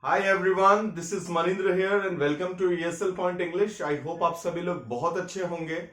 Hi everyone, this is Maninder here and welcome to ESL point English. I hope आप सभी लोग बहुत अच्छे होंगे।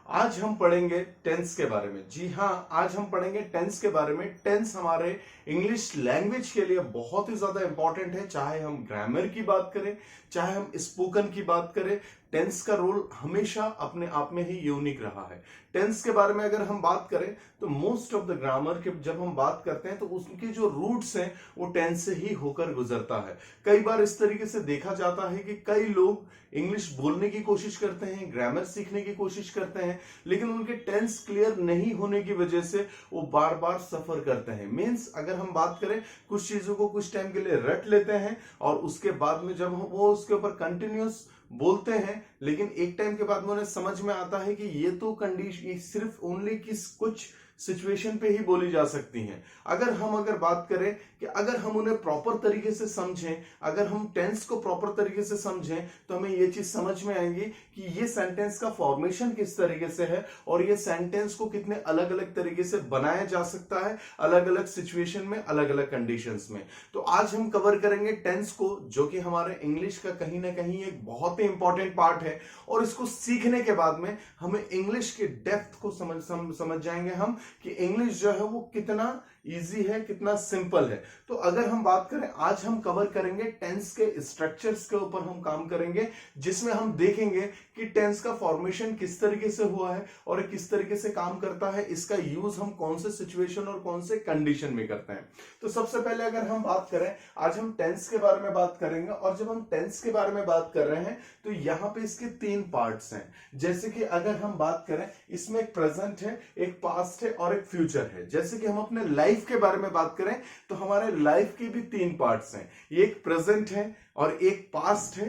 आज हम पढ़ेंगे टेंस के बारे में। जी हाँ, आज हम पढ़ेंगे टेंस के बारे में। टेंस हमारे इंग्लिश लैंग्वेज के लिए बहुत ही ज्यादा इंपॉर्टेंट है। चाहे हम ग्रामर की बात करें, चाहे हम स्पोकन की बात करें, टेंस का रोल हमेशा अपने आप में ही यूनिक रहा है। टेंस के बारे में अगर हम बात करें तो मोस्ट ऑफ द ग्रामर के जब हम बात करते हैं तो उसके जो रूट्स हैं वो टेंस से ही होकर गुजरता है। कई बार इस तरीके से देखा जाता है कि कई लोग इंग्लिश बोलने की कोशिश करते हैं, ग्रामर सीखने की कोशिश करते हैं, लेकिन उनके टेंस क्लियर नहीं होने की वजह से वो बार बार सफर करते हैं। मीन्स अगर हम बात करें, कुछ चीजों को कुछ टाइम के लिए रट लेते हैं और उसके बाद में जब वो उसके ऊपर कंटिन्यूस बोलते हैं, लेकिन एक टाइम के बाद में उन्हें समझ में आता है कि ये तो कंडीशन सिर्फ ओनली किस कुछ सिचुएशन पे ही बोली जा सकती हैं। अगर बात करें कि अगर हम उन्हें प्रॉपर तरीके से समझें, अगर हम टेंस को प्रॉपर तरीके से समझें, तो हमें ये चीज समझ में आएगी कि ये सेंटेंस का फॉर्मेशन किस तरीके से है और ये सेंटेंस को कितने अलग अलग तरीके से बनाया जा सकता है, अलग अलग सिचुएशन में, अलग अलग कंडीशंस में। तो आज हम कवर करेंगे टेंस को, जो कि हमारे इंग्लिश का कहीं ना कहीं एक बहुत ही इंपॉर्टेंट पार्ट है। और इसको सीखने के बाद में हमें इंग्लिश के डेप्थ को समझ जाएंगे हम कि इंग्लिश जो है वो कितना इजी है, कितना सिंपल है। तो अगर हम बात करें, आज हम कवर करेंगे टेंस के स्ट्रक्चर्स के ऊपर हम काम करेंगे, जिसमें हम देखेंगे कि टेंस का फॉर्मेशन किस तरीके से हुआ है और किस तरीके से काम करता है, इसका यूज हम कौन से सिचुएशन और कौन से कंडीशन में करते हैं। तो सबसे पहले अगर हम बात करें, आज हम टेंस के बारे में बात करेंगे। और जब हम टेंस के बारे में बात कर रहे हैं तो यहां पे इसके 3 पार्ट्स हैं। जैसे कि अगर हम बात करें, इसमें एक प्रेजेंट है, एक पास्ट है और एक फ्यूचर है। जैसे कि हम अपने लाइफ के बारे में बात करें तो हमारे लाइफ के भी 3 पार्ट्स हैं। एक प्रेजेंट है और एक पास्ट है।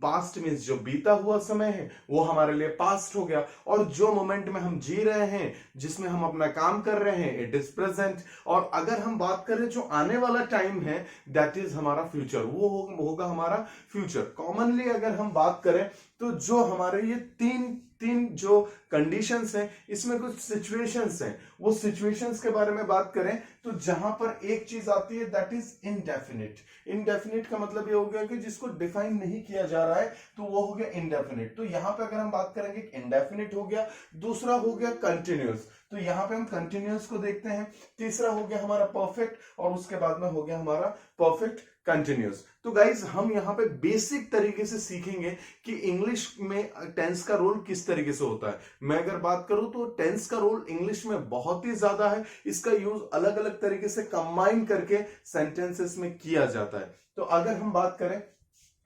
पास्ट मीन्स जो बीता हुआ समय है वो हमारे लिए पास्ट हो गया, और जो मोमेंट में हम जी रहे हैं, जिसमें हम अपना काम कर रहे हैं, इट इज प्रेजेंट। और अगर हम बात करें जो आने वाला टाइम है, दैट इज हमारा फ्यूचर, वो होगा हमारा फ्यूचर। कॉमनली अगर हम बात करें तो जो हमारे ये तीन जो कंडीशंस हैं, इसमें कुछ सिचुएशंस हैं। वो सिचुएशंस के बारे में बात करें तो जहां पर एक चीज आती है, दैट इज इंडेफिनिट। इंडेफिनिट का मतलब ये हो गया कि जिसको डिफाइन नहीं किया जा रहा है, तो वो हो गया इंडेफिनिट। तो यहां पे अगर हम बात करेंगे, इंडेफिनिट हो गया। दूसरा हो गया कंटिन्यूअस, तो यहां पे हम कंटिन्यूअस को देखते हैं। तीसरा हो गया हमारा परफेक्ट, और उसके बाद में हो गया हमारा परफेक्ट कंटिन्यूअस। तो गाइज हम यहां पे बेसिक तरीके से सीखेंगे कि इंग्लिश में टेंस का रोल किस तरीके से होता है। मैं अगर बात करूं तो टेंस का रोल इंग्लिश में बहुत ही ज्यादा है। इसका यूज अलग अलग तरीके से कंबाइन करके सेंटेंसेस में किया जाता है। तो अगर हम बात करें,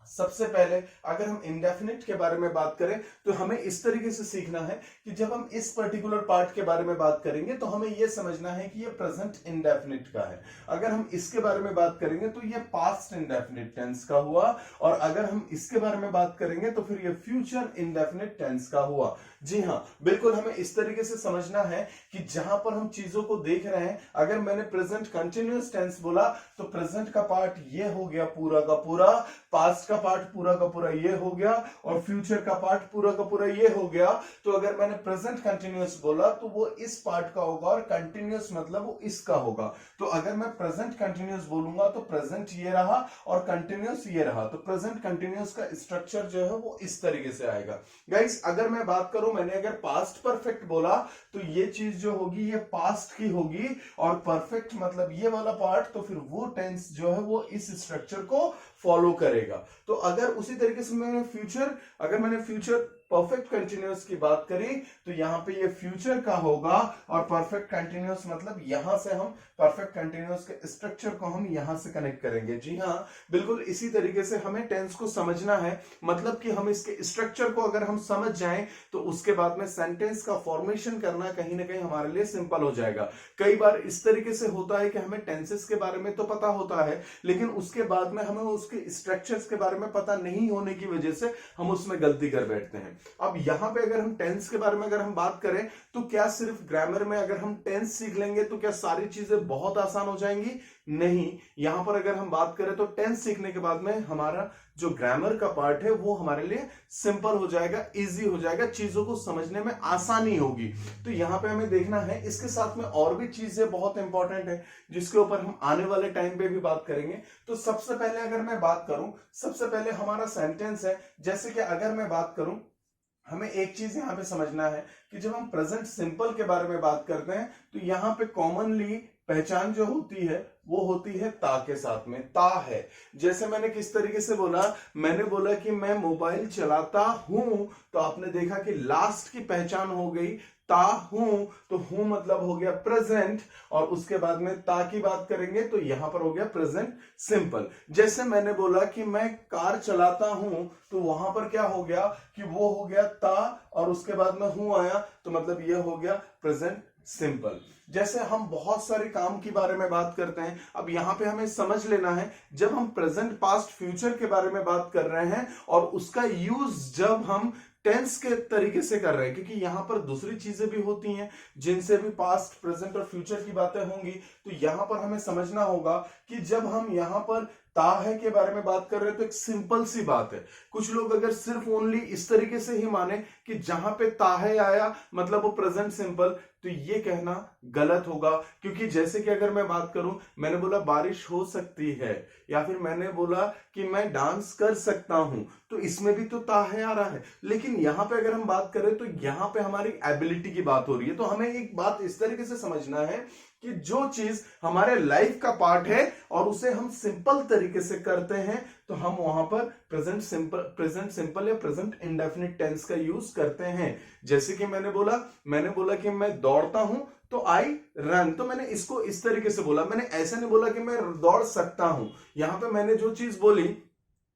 सबसे पहले अगर हम इंडेफिनिट के बारे में बात करें तो हमें इस तरीके से सीखना है कि जब हम इस पर्टिकुलर पार्ट के बारे में बात करेंगे तो हमें यह समझना है कि यह प्रेजेंट इंडेफिनिट का है। अगर हम इसके बारे में बात करेंगे तो यह पास्ट इंडेफिनिट टेंस का हुआ, और अगर हम इसके बारे में बात करेंगे तो फिर यह फ्यूचर इंडेफिनिट टेंस का हुआ। जी हाँ, बिल्कुल हमें इस तरीके से समझना है कि जहां पर हम चीजों को देख रहे हैं, अगर मैंने प्रेजेंट कंटिन्यूअस टेंस बोला तो प्रेजेंट का पार्ट ये हो गया पूरा का पूरा, पास्ट का पार्ट पूरा का पूरा ये हो गया, और फ्यूचर का पार्ट पूरा का पूरा ये हो गया। तो अगर मैंने प्रेजेंट कंटिन्यूअस बोला तो वो इस पार्ट का होगा, और कंटिन्यूअस मतलब वो इसका होगा। तो अगर मैं प्रेजेंट कंटिन्यूअस बोलूंगा तो प्रेजेंट ये रहा और कंटिन्यूअस ये रहा। तो प्रेजेंट कंटिन्यूअस का स्ट्रक्चर जो है वो इस तरीके से आएगा। गाइस अगर मैं बात करूं, मैंने अगर पास्ट परफेक्ट बोला तो ये चीज जो होगी ये पास्ट की होगी, और परफेक्ट मतलब ये वाला पार्ट, तो फिर वो टेंस जो है वो इस स्ट्रक्चर को फॉलो करेगा। तो अगर उसी तरीके से अगर मैंने फ्यूचर परफेक्ट कंटिन्यूअस की बात करी तो यहां पे ये फ्यूचर का होगा, और परफेक्ट कंटिन्यूअस मतलब यहां से हम परफेक्ट कंटिन्यूअस के स्ट्रक्चर को हम यहां से कनेक्ट करेंगे। जी हां, बिल्कुल इसी तरीके से हमें टेंस को समझना है। मतलब कि हम इसके स्ट्रक्चर को अगर हम समझ जाएं तो उसके बाद में सेंटेंस का फॉर्मेशन करना कहीं ना कहीं हमारे लिए सिंपल हो जाएगा। कई बार इस तरीके से होता है कि हमें टेंसेस के बारे में तो पता होता है, लेकिन उसके बाद में हमें उसके स्ट्रक्चर्स के बारे में पता नहीं होने की वजह से हम उसमें गलती कर बैठते हैं। अब यहाँ पे अगर हम टेंस के बारे में अगर हम बात करें तो क्या सिर्फ ग्रामर में अगर हम टेंस सीख लेंगे तो क्या सारी चीजें बहुत आसान हो जाएंगी? नहीं। यहां पर अगर हम बात करें तो टेंस सीखने के बाद में हमारा जो ग्रामर का पार्ट है वो हमारे लिए सिंपल हो जाएगा, इजी हो जाएगा, चीजों को समझने में आसानी होगी। तो यहां पे हमें देखना है, इसके साथ में और भी चीजें बहुत इंपॉर्टेंट है जिसके ऊपर हम आने वाले टाइम पे भी बात करेंगे। तो सबसे पहले अगर मैं बात करूं, सबसे पहले हमारा सेंटेंस है, जैसे कि अगर मैं बात करूं, हमें एक चीज यहां पे समझना है कि जब हम प्रेजेंट सिंपल के बारे में बात करते हैं तो यहां पे कॉमनली पहचान जो होती है वो होती है ता के साथ में, ता है। जैसे मैंने किस तरीके से बोला, मैंने बोला कि मैं मोबाइल चलाता हूं, तो आपने देखा कि लास्ट की पहचान हो गई ता हूं, तो हूं मतलब हो गया प्रेजेंट, और उसके बाद में ता की बात करेंगे तो यहां पर हो गया प्रेजेंट सिंपल। जैसे मैंने बोला कि मैं कार चलाता हूं, तो वहां पर क्या हो गया कि वो हो गया ता, और उसके बाद में हूं आया, तो मतलब ये हो गया प्रेजेंट सिंपल। जैसे हम बहुत सारे काम के बारे में बात करते हैं, अब यहां पे हमें समझ लेना है, जब हम प्रेजेंट पास्ट फ्यूचर के बारे में बात कर रहे हैं और उसका यूज जब हम टेंस के तरीके से कर रहे हैं, क्योंकि यहां पर दूसरी चीजें भी होती हैं जिनसे भी पास्ट प्रेजेंट और फ्यूचर की बातें होंगी, तो यहां पर हमें समझना होगा कि जब हम यहां पर ता है के बारे में बात कर रहे हैं तो एक सिंपल सी बात है। कुछ लोग अगर सिर्फ ओनली इस तरीके से ही माने कि जहां पे ता है आया मतलब वो प्रेजेंट सिंपल, तो ये कहना गलत होगा। क्योंकि जैसे कि अगर मैं बात करूं, मैंने बोला बारिश हो सकती है, या फिर मैंने बोला कि मैं डांस कर सकता हूं, तो इसमें भी तो ता है आ रहा है। लेकिन यहां पे अगर हम बात करें तो यहां पे हमारी एबिलिटी की बात हो रही है। तो हमें एक बात इस तरीके से समझना है कि जो चीज हमारे लाइफ का पार्ट है और उसे हम सिंपल तरीके से करते हैं, तो हम वहां पर प्रेजेंट सिंपल या प्रेजेंट इंडेफिनिट टेंस का यूज करते हैं। जैसे कि मैंने बोला कि मैं दौड़ता हूं, तो आई रन, तो मैंने इसको इस तरीके से बोला, मैंने ऐसे नहीं बोला कि मैं दौड़ सकता हूं। यहां पे मैंने जो चीज बोली,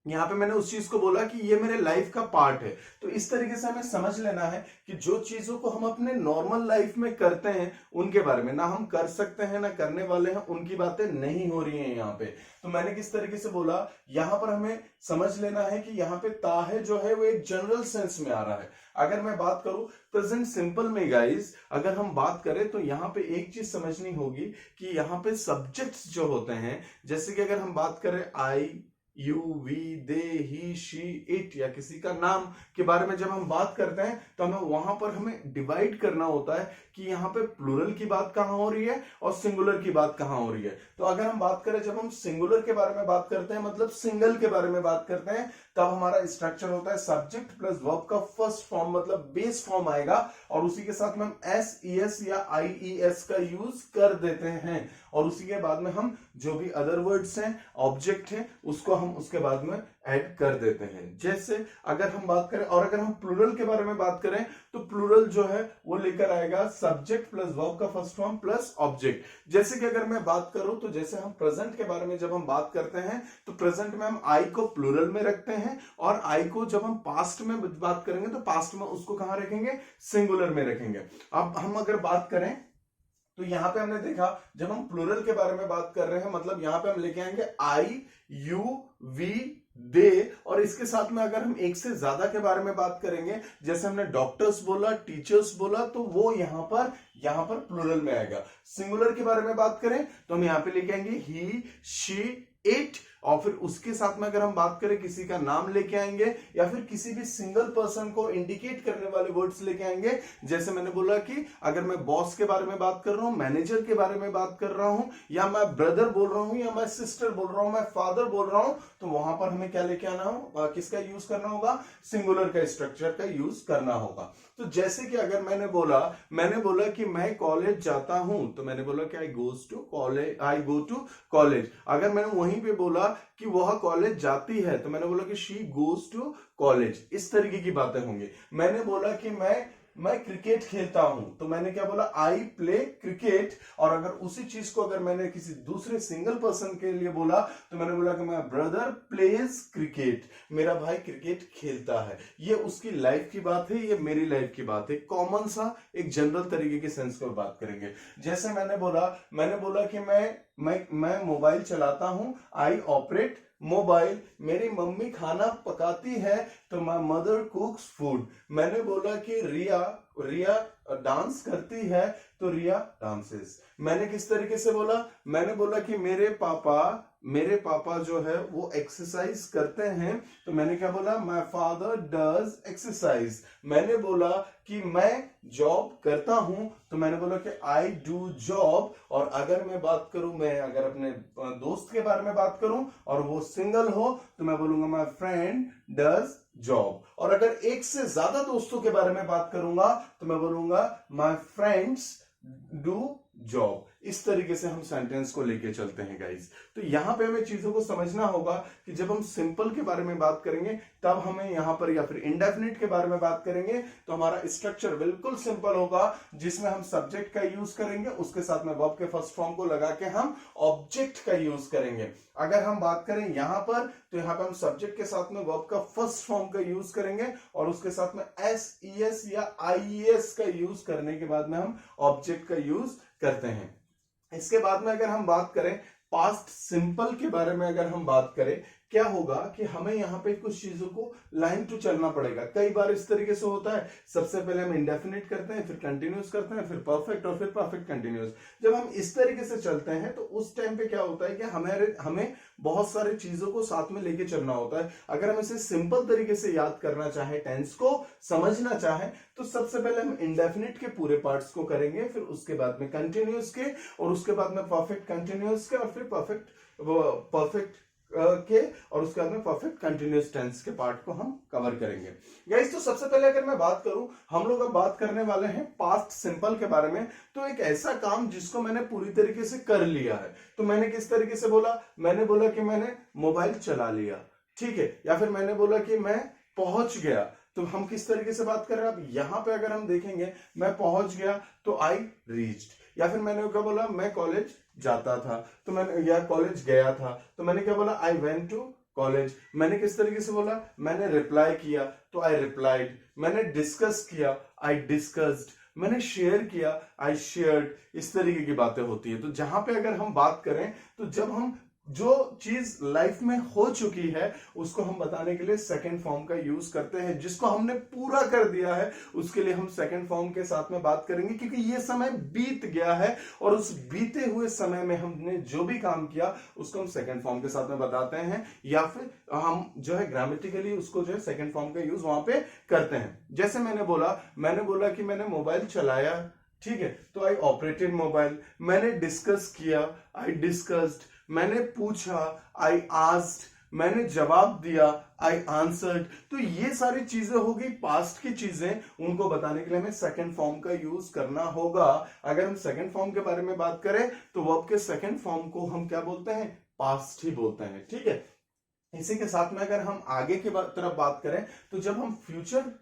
यहां पे मैंने उस चीज को बोला कि ये मेरे लाइफ का पार्ट है। तो इस तरीके से हमें समझ लेना है कि जो चीजों को हम अपने नॉर्मल लाइफ में करते हैं उनके बारे में ना हम कर सकते हैं ना करने वाले हैं, उनकी बातें नहीं हो रही हैं यहाँ पे। तो मैंने किस तरीके से बोला, यहां पर हमें समझ लेना है कि यहाँ पे ता है जो है वो एक जनरल सेंस में आ रहा है। अगर मैं बात करूं प्रेजेंट सिंपल में गाइस, अगर हम बात करें तो यहाँ पे एक चीज समझनी होगी कि यहाँ पे सब्जेक्ट्स जो होते हैं, जैसे कि अगर हम बात करें I, you, we, they, he, she, it, या किसी का नाम के बारे में जब हम बात करते हैं तो हमें वहां पर हमें डिवाइड करना होता है कि यहाँ पे प्लूरल की बात कहां हो रही है और सिंगुलर की बात कहां हो रही है। तो अगर हम बात करें, जब हम सिंगुलर के बारे में बात करते हैं मतलब सिंगल के बारे में बात करते हैं, तब हमारा स्ट्रक्चर होता है सब्जेक्ट प्लस वर्ब का फर्स्ट फॉर्म मतलब बेस फॉर्म आएगा, और उसी के साथ में हम एस, ई एस या आई, ई एस का यूज कर देते हैं, और उसी के बाद में हम जो भी अदर वर्ड्स हैं, ऑब्जेक्ट हैं, उसको हम उसके बाद में ऐड कर देते हैं। जैसे अगर हम बात करें, और अगर हम प्लूरल के बारे में बात करें तो प्लूरल जो है वो लेकर आएगा सब्जेक्ट प्लस वर्ब का फर्स्ट फॉर्म प्लस ऑब्जेक्ट। जैसे कि अगर मैं बात करूं तो जैसे हम प्रेजेंट के बारे में जब हम बात करते हैं तो प्रेजेंट में हम आई को प्लूरल में रखते हैं, और आई को जब हम पास्ट में बात करेंगे तो पास्ट में उसको कहां रखेंगे, सिंगुलर में रखेंगे। अब हम अगर बात करें तो यहां पे हमने देखा, जब हम प्लूरल के बारे में बात कर रहे हैं मतलब यहां पे हम लेके आएंगे आई, यू, वी, दे, और इसके साथ में अगर हम एक से ज्यादा के बारे में बात करेंगे, जैसे हमने डॉक्टर्स बोला, टीचर्स बोला, तो वो यहां पर प्लूरल में आएगा। सिंगुलर के बारे में बात करें तो हम यहां पे लेके आएंगे ही, शी, इट, और फिर उसके साथ में अगर हम बात करें किसी का नाम लेके आएंगे या फिर किसी भी सिंगल पर्सन को इंडिकेट करने वाले वर्ड्स लेके आएंगे। जैसे मैंने बोला कि अगर मैं बॉस के बारे में बात कर रहा हूं, मैनेजर के बारे में बात कर रहा हूं, या मैं ब्रदर बोल रहा हूं, या मैं सिस्टर बोल रहा हूं, मैं फादर बोल रहा हूं, तो वहां पर हमें क्या लेके आना हो, किसका यूज करना होगा, सिंगुलर का स्ट्रक्चर का यूज करना होगा। तो जैसे कि अगर मैंने बोला कि मैं कॉलेज जाता हूं, तो मैंने बोला कि आई गो टू कॉलेज। अगर मैंने वहीं पे बोला कि वह कॉलेज जाती है, तो मैंने बोला कि शी गोज टू कॉलेज। इस तरीके की बातें होंगी। मैंने बोला कि मैं क्रिकेट खेलता हूं, तो मैंने क्या बोला, आई प्ले क्रिकेट। और अगर उसी चीज को अगर मैंने किसी दूसरे सिंगल पर्सन के लिए बोला तो मैंने बोला कि माय ब्रदर प्लेज क्रिकेट, मेरा भाई क्रिकेट खेलता है। ये उसकी लाइफ की बात है, ये मेरी लाइफ की बात है। कॉमन सा एक जनरल तरीके के सेंस में बात करेंगे। जैसे मैंने बोला कि मैं मोबाइल चलाता हूं, आई ऑपरेट मोबाइल। मेरी मम्मी खाना पकाती है, तो माई मदर कुक्स फूड। मैंने बोला कि रिया रिया डांस करती है, तो रिया डांसेस। मैंने किस तरीके से बोला, मैंने बोला कि मेरे पापा जो है वो एक्सरसाइज करते हैं, तो मैंने क्या बोला, माई फादर डज एक्सरसाइज। मैंने बोला कि मैं जॉब करता हूं, तो मैंने बोला कि आई डू जॉब। और अगर मैं बात करूं, मैं अगर अपने दोस्त के बारे में बात करूं और वो सिंगल हो, तो मैं बोलूंगा माई फ्रेंड डज जॉब। और अगर एक से ज्यादा दोस्तों के बारे में बात करूंगा, तो मैं बोलूंगा माई फ्रेंड्स डू जॉब। इस तरीके से हम सेंटेंस को लेके चलते हैं गाइस। तो यहां पे हमें चीजों को समझना होगा कि जब हम सिंपल के बारे में बात करेंगे, तब हमें यहां पर, या फिर इंडेफिनिट के बारे में बात करेंगे, तो हमारा स्ट्रक्चर बिल्कुल सिंपल होगा, जिसमें हम सब्जेक्ट का यूज करेंगे, उसके साथ में वर्ब के फर्स्ट फॉर्म को लगा के हम ऑब्जेक्ट का यूज करेंगे। अगर हम बात करें यहां पर, तो यहां पर हम सब्जेक्ट के साथ में वर्ब का फर्स्ट फॉर्म का यूज करेंगे, और उसके साथ में एस, ईएस या आईईएस का यूज करने के बाद में हम ऑब्जेक्ट का यूज करते हैं। इसके बाद में अगर हम बात करें पास्ट सिंपल के बारे में, अगर हम बात करें, क्या होगा कि हमें यहां पे कुछ चीजों को लाइन टू चलना पड़ेगा। कई बार इस तरीके से होता है, सबसे पहले हम इंडेफिनिट करते हैं, फिर कंटिन्यूस करते हैं, फिर परफेक्ट, और फिर परफेक्ट कंटिन्यूस। जब हम इस तरीके से चलते हैं, तो उस टाइम पे क्या होता है कि हमें बहुत सारी चीजों को साथ में लेके चलना होता है। अगर हम इसे सिंपल तरीके से याद करना चाहे, टेंस को समझना चाहे, तो सबसे पहले हम इंडेफिनिट के पूरे पार्ट्स को करेंगे, फिर उसके बाद में कंटिन्यूस के, और उसके बाद में परफेक्ट कंटिन्यूस के, और फिर परफेक्ट के, और उसके बाद में परफेक्ट कंटिन्यूस टेंस के पार्ट को हम कवर करेंगे गाइस। तो सबसे पहले अगर मैं बात करूं, हम लोग अब बात करने वाले हैं पास्ट सिंपल के बारे में। तो एक ऐसा काम जिसको मैंने पूरी तरीके से कर लिया है। तो मैंने किस तरीके से बोला, मैंने बोला कि मैंने मोबाइल चला लिया, ठीक है, या फिर मैंने बोला कि मैं पहुंच गया। तो हम किस तरीके से बात कर रहे हैं, अब यहां पे अगर हम देखेंगे, मैं पहुंच गया तो आई रीच्ड। या फिर मैंने क्या बोला, मैं कॉलेज जाता था, तो मैंने, या कॉलेज गया था, तो मैंने क्या बोला, आई वेंट टू कॉलेज। मैंने किस तरीके से बोला, मैंने रिप्लाई किया, तो आई रिप्लाइड। मैंने डिस्कस किया, आई डिस्कस्ड। मैंने शेयर किया, आई शेयर्ड। इस तरीके की बातें होती है। तो जहां पे अगर हम बात करें, तो जब हम जो चीज लाइफ में हो चुकी है, उसको हम बताने के लिए सेकंड फॉर्म का यूज करते हैं। जिसको हमने पूरा कर दिया है, उसके लिए हम सेकंड फॉर्म के साथ में बात करेंगे, क्योंकि ये समय बीत गया है, और उस बीते हुए समय में हमने जो भी काम किया, उसको हम सेकंड फॉर्म के साथ में बताते हैं, या फिर हम जो है ग्रामेटिकली उसको जो है सेकंड फॉर्म का यूज वहां पे करते हैं। जैसे मैंने बोला कि मैंने मोबाइल चलाया, ठीक है, तो आई ऑपरेटेड मोबाइल। मैंने डिस्कस किया, आई डिस्कस्ड। मैंने पूछा, आई आस्क्ड। मैंने जवाब दिया, आई आंसर्ड। तो ये सारी चीजें हो गई पास्ट की चीजें, उनको बताने के लिए हमें सेकंड फॉर्म का यूज करना होगा। अगर हम सेकंड फॉर्म के बारे में बात करें, तो वर्ब के सेकंड फॉर्म को हम क्या बोलते हैं, पास्ट ही बोलते हैं, ठीक है। इसी के साथ में अगर हम आगे की तरफ बात करें, तो जब हम फ्यूचर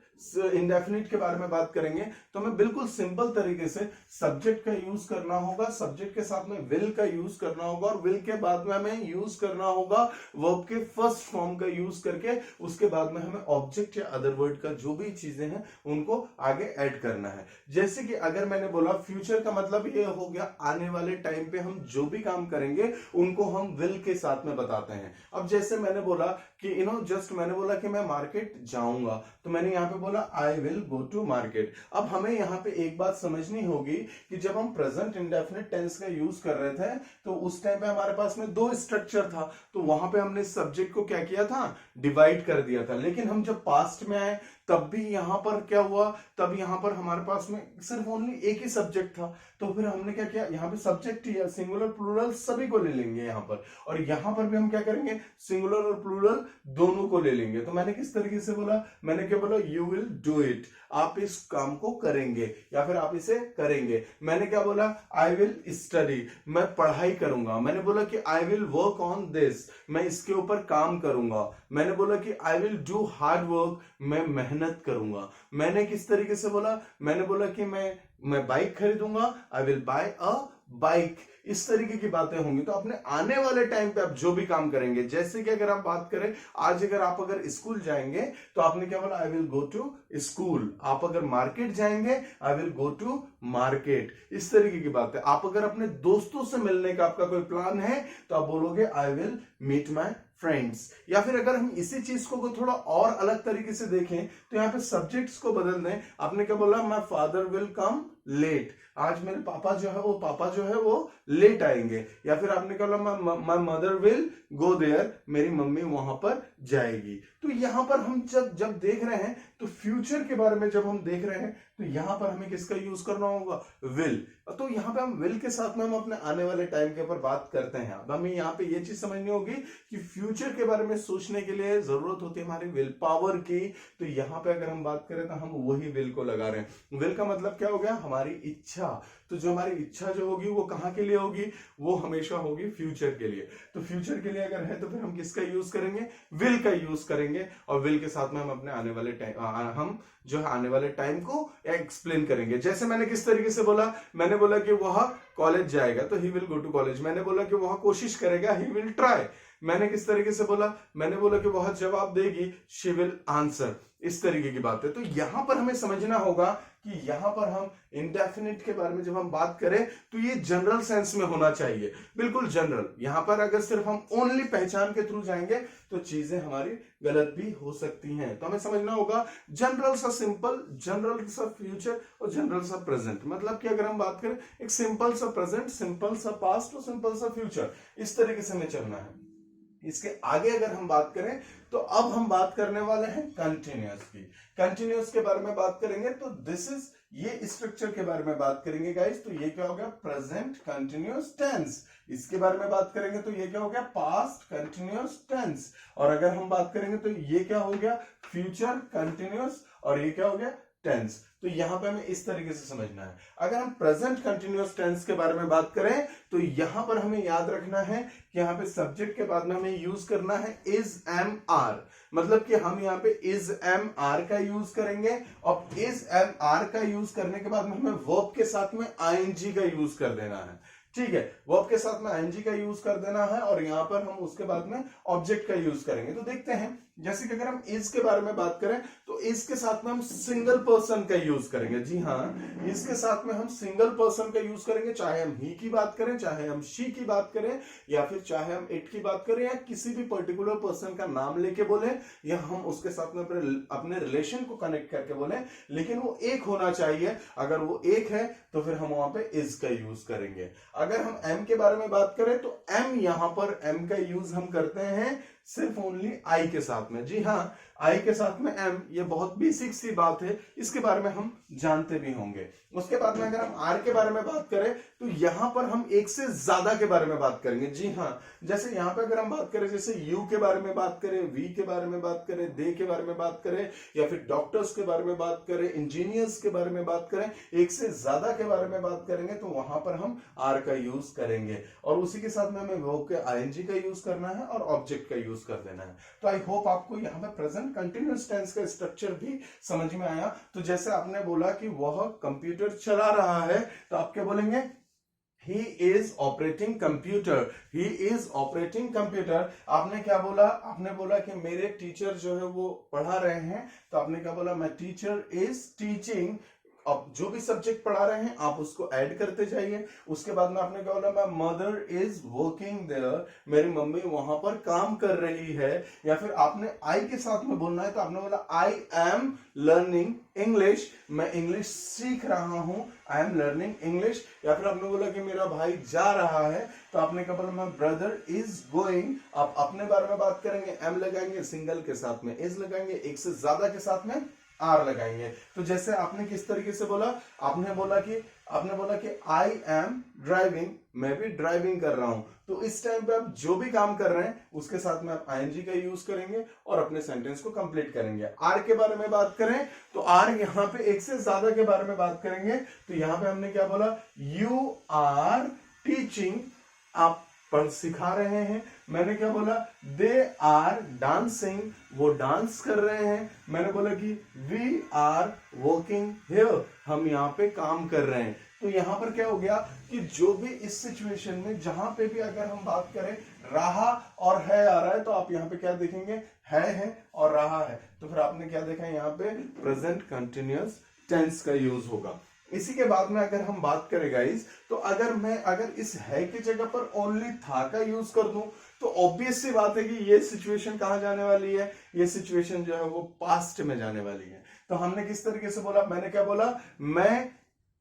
इंडेफिनिट के बारे में बात करेंगे, तो हमें बिल्कुल सिंपल तरीके से सब्जेक्ट का यूज करना होगा, सब्जेक्ट के साथ में विल का यूज करना होगा, और विल के बाद में हमें यूज करना होगा वर्ब के फर्स्ट फॉर्म का यूज करके। उसके बाद में हमें ऑब्जेक्ट या अदर वर्ड का जो भी चीजें हैं, उनको आगे ऐड करना है। जैसे कि अगर मैंने बोला फ्यूचर का मतलब ये हो गया, आने वाले टाइम पे हम जो भी काम करेंगे, उनको हम विल के साथ में बताते हैं। अब जैसे मैंने बोला कि जस्ट मैंने बोला कि मैं मार्केट जाऊंगा, तो मैंने यहाँ पे बोला I will go to market. अब हमें यहाँ पे एक बात समझनी होगी कि जब हम प्रेजेंट इंडेफिनिट टेंस का यूज कर रहे थे, तो उस टाइम पे हमारे पास में दो स्ट्रक्चर था, तो वहां पे हमने सब्जेक्ट को क्या किया था, डिवाइड कर दिया था। लेकिन हम जब पास्ट में आए, तब भी यहां पर क्या हुआ, तब यहां पर हमारे पास में सिर्फ ओनली एक ही सब्जेक्ट था। तो फिर हमने क्या किया, यहाँ पे सब्जेक्ट ही है, सिंगुलर प्लूरल सभी को ले लेंगे यहाँ पर, और यहाँ पर भी हम क्या करेंगे, सिंगुलर और प्लूरल दोनों को ले लेंगे। तो मैंने किस तरीके से बोला, मैंने क्या बोला, यू विल डू इट, आप इस काम को करेंगे, या फिर आप इसे करेंगे। मैंने क्या बोला, आई विल स्टडी, मैं पढ़ाई करूंगा। मैंने बोला कि I will work on this, मैं इसके ऊपर काम करूंगा। मैंने बोला कि I will do hard work, मैं मेहनत करूंगा। मैंने किस तरीके से बोला, मैंने बोला कि मैं बाइक खरीदूंगा, I will buy a bike. इस तरीके की बातें होंगी। तो अपने आने वाले टाइम पे आप जो भी काम करेंगे, जैसे कि अगर आप बात करें, आज अगर आप स्कूल जाएंगे, तो आपने क्या बोला, I will go to school. आप अगर मार्केट जाएंगे, I will go to market, इस तरीके की बात है। आप अगर अपने दोस्तों से मिलने का आपका कोई प्लान है तो आप बोलोगे I will meet my friends. या फिर अगर हम इसी चीज को थोड़ा और अलग तरीके से देखें तो यहाँ पे सब्जेक्ट्स को बदल दें। आपने क्या बोला, my father will come late, आज मेरे पापा जो है वो लेट आएंगे। या फिर आपने क्या बोला, my mother will go there, मेरी मम्मी वहां पर जाएगी। तो यहां पर हम जब देख रहे हैं तो फ्यूचर के बारे में जब हम देख रहे हैं तो यहां पर हमें किसका यूज करना होगा, विल। तो यहां पे हम विल के साथ में हम अपने आने वाले टाइम के ऊपर बात करते हैं। अब हमें यहाँ पे ये चीज समझनी होगी कि फ्यूचर के बारे में सोचने के लिए जरूरत होती है हमारी विल पावर की। तो यहाँ पे अगर हम बात करें तो हम वही विल को लगा रहे हैं। विल का मतलब क्या हो गया, हमारी इच्छा। तो जो हमारी इच्छा जो होगी वो कहाँ के लिए होगी, वो हमेशा होगी फ्यूचर के लिए। तो फ्यूचर के लिए अगर है तो फिर हम किसका यूज करेंगे, विल का यूज करेंगे। और विल के साथ में हम अपने आने वाले टाइम हम जो है आने वाले टाइम को एक्सप्लेन करेंगे। जैसे मैंने किस तरीके से बोला, मैंने बोला कि वह कॉलेज जाएगा तो he will go to college. मैंने बोला कि वह कोशिश करेगा, ही विल ट्राई। मैंने किस तरीके से बोला, मैंने बोला कि वह जवाब देगी, शी विल आंसर। इस तरीके की बात है। तो यहां पर हमें समझना होगा कि यहां पर हम इंडेफिनिट के बारे में जब हम बात करें तो ये जनरल सेंस में होना चाहिए, बिल्कुल जनरल। यहां पर अगर सिर्फ हम ओनली पहचान के थ्रू जाएंगे तो चीजें हमारी गलत भी हो सकती हैं। तो हमें समझना होगा जनरल सा सिंपल, जनरल सा फ्यूचर और जनरल सा प्रेजेंट। मतलब कि अगर हम बात करें एक सिंपल सा प्रेजेंट, सिंपल सा पास्ट और सिंपल सा फ्यूचर, इस तरीके से हमें चलना है। इसके आगे अगर हम बात करें तो अब हम बात करने वाले हैं कंटिन्यूअस की। कंटिन्यूअस के बारे में बात करेंगे तो दिस इज, ये स्ट्रक्चर के बारे में बात करेंगे गाइस। तो ये क्या हो गया, प्रेजेंट कंटिन्यूअस टेंस। इसके बारे में बात करेंगे तो ये क्या हो गया, पास्ट कंटिन्यूअस टेंस। और अगर हम बात करेंगे तो ये क्या हो गया, फ्यूचर कंटिन्यूअस। और ये क्या हो गया, टेंस। तो यहां पे हमें इस तरीके से समझना है। अगर हम प्रेजेंट कंटिन्यूअस टेंस के बारे में बात करें तो यहां पर हमें याद रखना है कि यहां पे सब्जेक्ट के बाद में हमें यूज करना है इज एम आर। मतलब कि हम यहाँ पे इज एम आर का यूज करेंगे और इज एम आर का यूज करने के बाद में हमें वर्ब के साथ में आईएनजी का यूज कर देना है। ठीक है, वर्ब के साथ में आईएनजी का यूज कर देना है और यहां पर हम उसके बाद में ऑब्जेक्ट का यूज करेंगे। तो देखते हैं, जैसे कि अगर हम इज के बारे में बात करें तो इज के साथ में हम सिंगल पर्सन का यूज करेंगे। जी हाँ, इसके साथ में हम सिंगल पर्सन का यूज करेंगे, चाहे हम ही की बात करें, चाहे हम शी की बात करें, या फिर चाहे हम इट की बात करें, या किसी भी पर्टिकुलर पर्सन का नाम लेके बोले, या हम उसके साथ में अपने रिलेशन को कनेक्ट करके बोले, लेकिन वो एक होना चाहिए। अगर वो एक है तो फिर हम वहां पे इज का यूज करेंगे। अगर हम एम के बारे में बात करें तो एम, यहां पर एम का यूज हम करते हैं सिर्फ ओनली आई के साथ में। जी हाँ, आई के साथ में एम, ये बहुत बेसिक सी बात है, इसके बारे में हम जानते भी होंगे। उसके बाद में अगर हम आर के बारे में बात करें तो यहां पर हम एक से ज्यादा के बारे में बात करेंगे। जी हाँ, जैसे यहां पे अगर हम बात करें, जैसे यू के बारे में बात करें, वी के बारे में बात करें, दे के बारे में बात करें, या फिर डॉक्टर्स के बारे में बात करें, इंजीनियर्स के बारे में बात करें, एक से ज्यादा के बारे में बात करेंगे तो वहां पर हम आर का यूज करेंगे। और उसी के साथ में हमें वर्ब के आईएनजी का यूज करना है और ऑब्जेक्ट का यूज कर देना है। तो आई होप आपको यहाँ पे प्रेजेंट कंटिन्यूअस टेंस का स्ट्रक्चर भी समझ में आया। तो जैसे आपने बोला कि वह कंप्यूटर चला रहा है तो आप क्या बोलेंगे, He is operating computer. He is operating computer. आपने क्या बोला, आपने बोला कि मेरे टीचर जो है वो पढ़ा रहे हैं, तो आपने क्या बोला, my teacher is teaching। अब जो भी सब्जेक्ट पढ़ा रहे हैं आप उसको ऐड करते जाइए। उसके बाद में आपने क्या बोला, my mother is working there, मेरी मम्मी वहां पर काम कर रही है। या फिर आपने आई के साथ में बोलना है तो आपने बोला आई एम लर्निंग इंग्लिश, मैं इंग्लिश सीख रहा हूं, आई एम लर्निंग इंग्लिश। या फिर आपने बोला कि मेरा भाई जा रहा है तो आपने क्या बोला, माय ब्रदर इज गोइंग। आप अपने बारे में बात करेंगे, एम लगाएंगे, सिंगल के साथ में इज लगाएंगे, एक से ज्यादा के साथ में आर लगाएंगे। तो जैसे आपने किस तरीके से बोला, आपने बोला कि आई एम ड्राइविंग, मैं भी ड्राइविंग कर रहा हूं। तो इस टाइम पे आप जो भी काम कर रहे हैं उसके साथ में आप आईएनजी का यूज करेंगे और अपने सेंटेंस को कंप्लीट करेंगे। आर के बारे में बात करें तो आर यहाँ पे एक से ज्यादा के बारे में बात करेंगे। तो यहाँ पे हमने क्या बोला, यू आर टीचिंग, आप पढ़ सिखा रहे हैं। मैंने क्या बोला, दे आर डांसिंग, वो डांस कर रहे हैं। मैंने बोला कि वी आर वर्किंग हियर, हम यहाँ पे काम कर रहे हैं। तो यहाँ पर क्या हो गया कि जो भी इस सिचुएशन में जहां पे भी अगर हम बात करें रहा और है आ रहा है तो आप यहाँ पे क्या देखेंगे, है और रहा है। तो फिर आपने क्या देखा, यहाँ पे प्रेजेंट कंटिन्यूअस टेंस का यूज होगा। इसी के बाद में अगर हम बात करें गाइस, तो अगर इस है की जगह पर ओनली था का यूज कर दूं, तो ऑब्वियस सी बात है कि ये सिचुएशन कहां जाने वाली है, ये सिचुएशन जो है वो पास्ट में जाने वाली है। तो हमने किस तरीके से बोला, मैंने क्या बोला,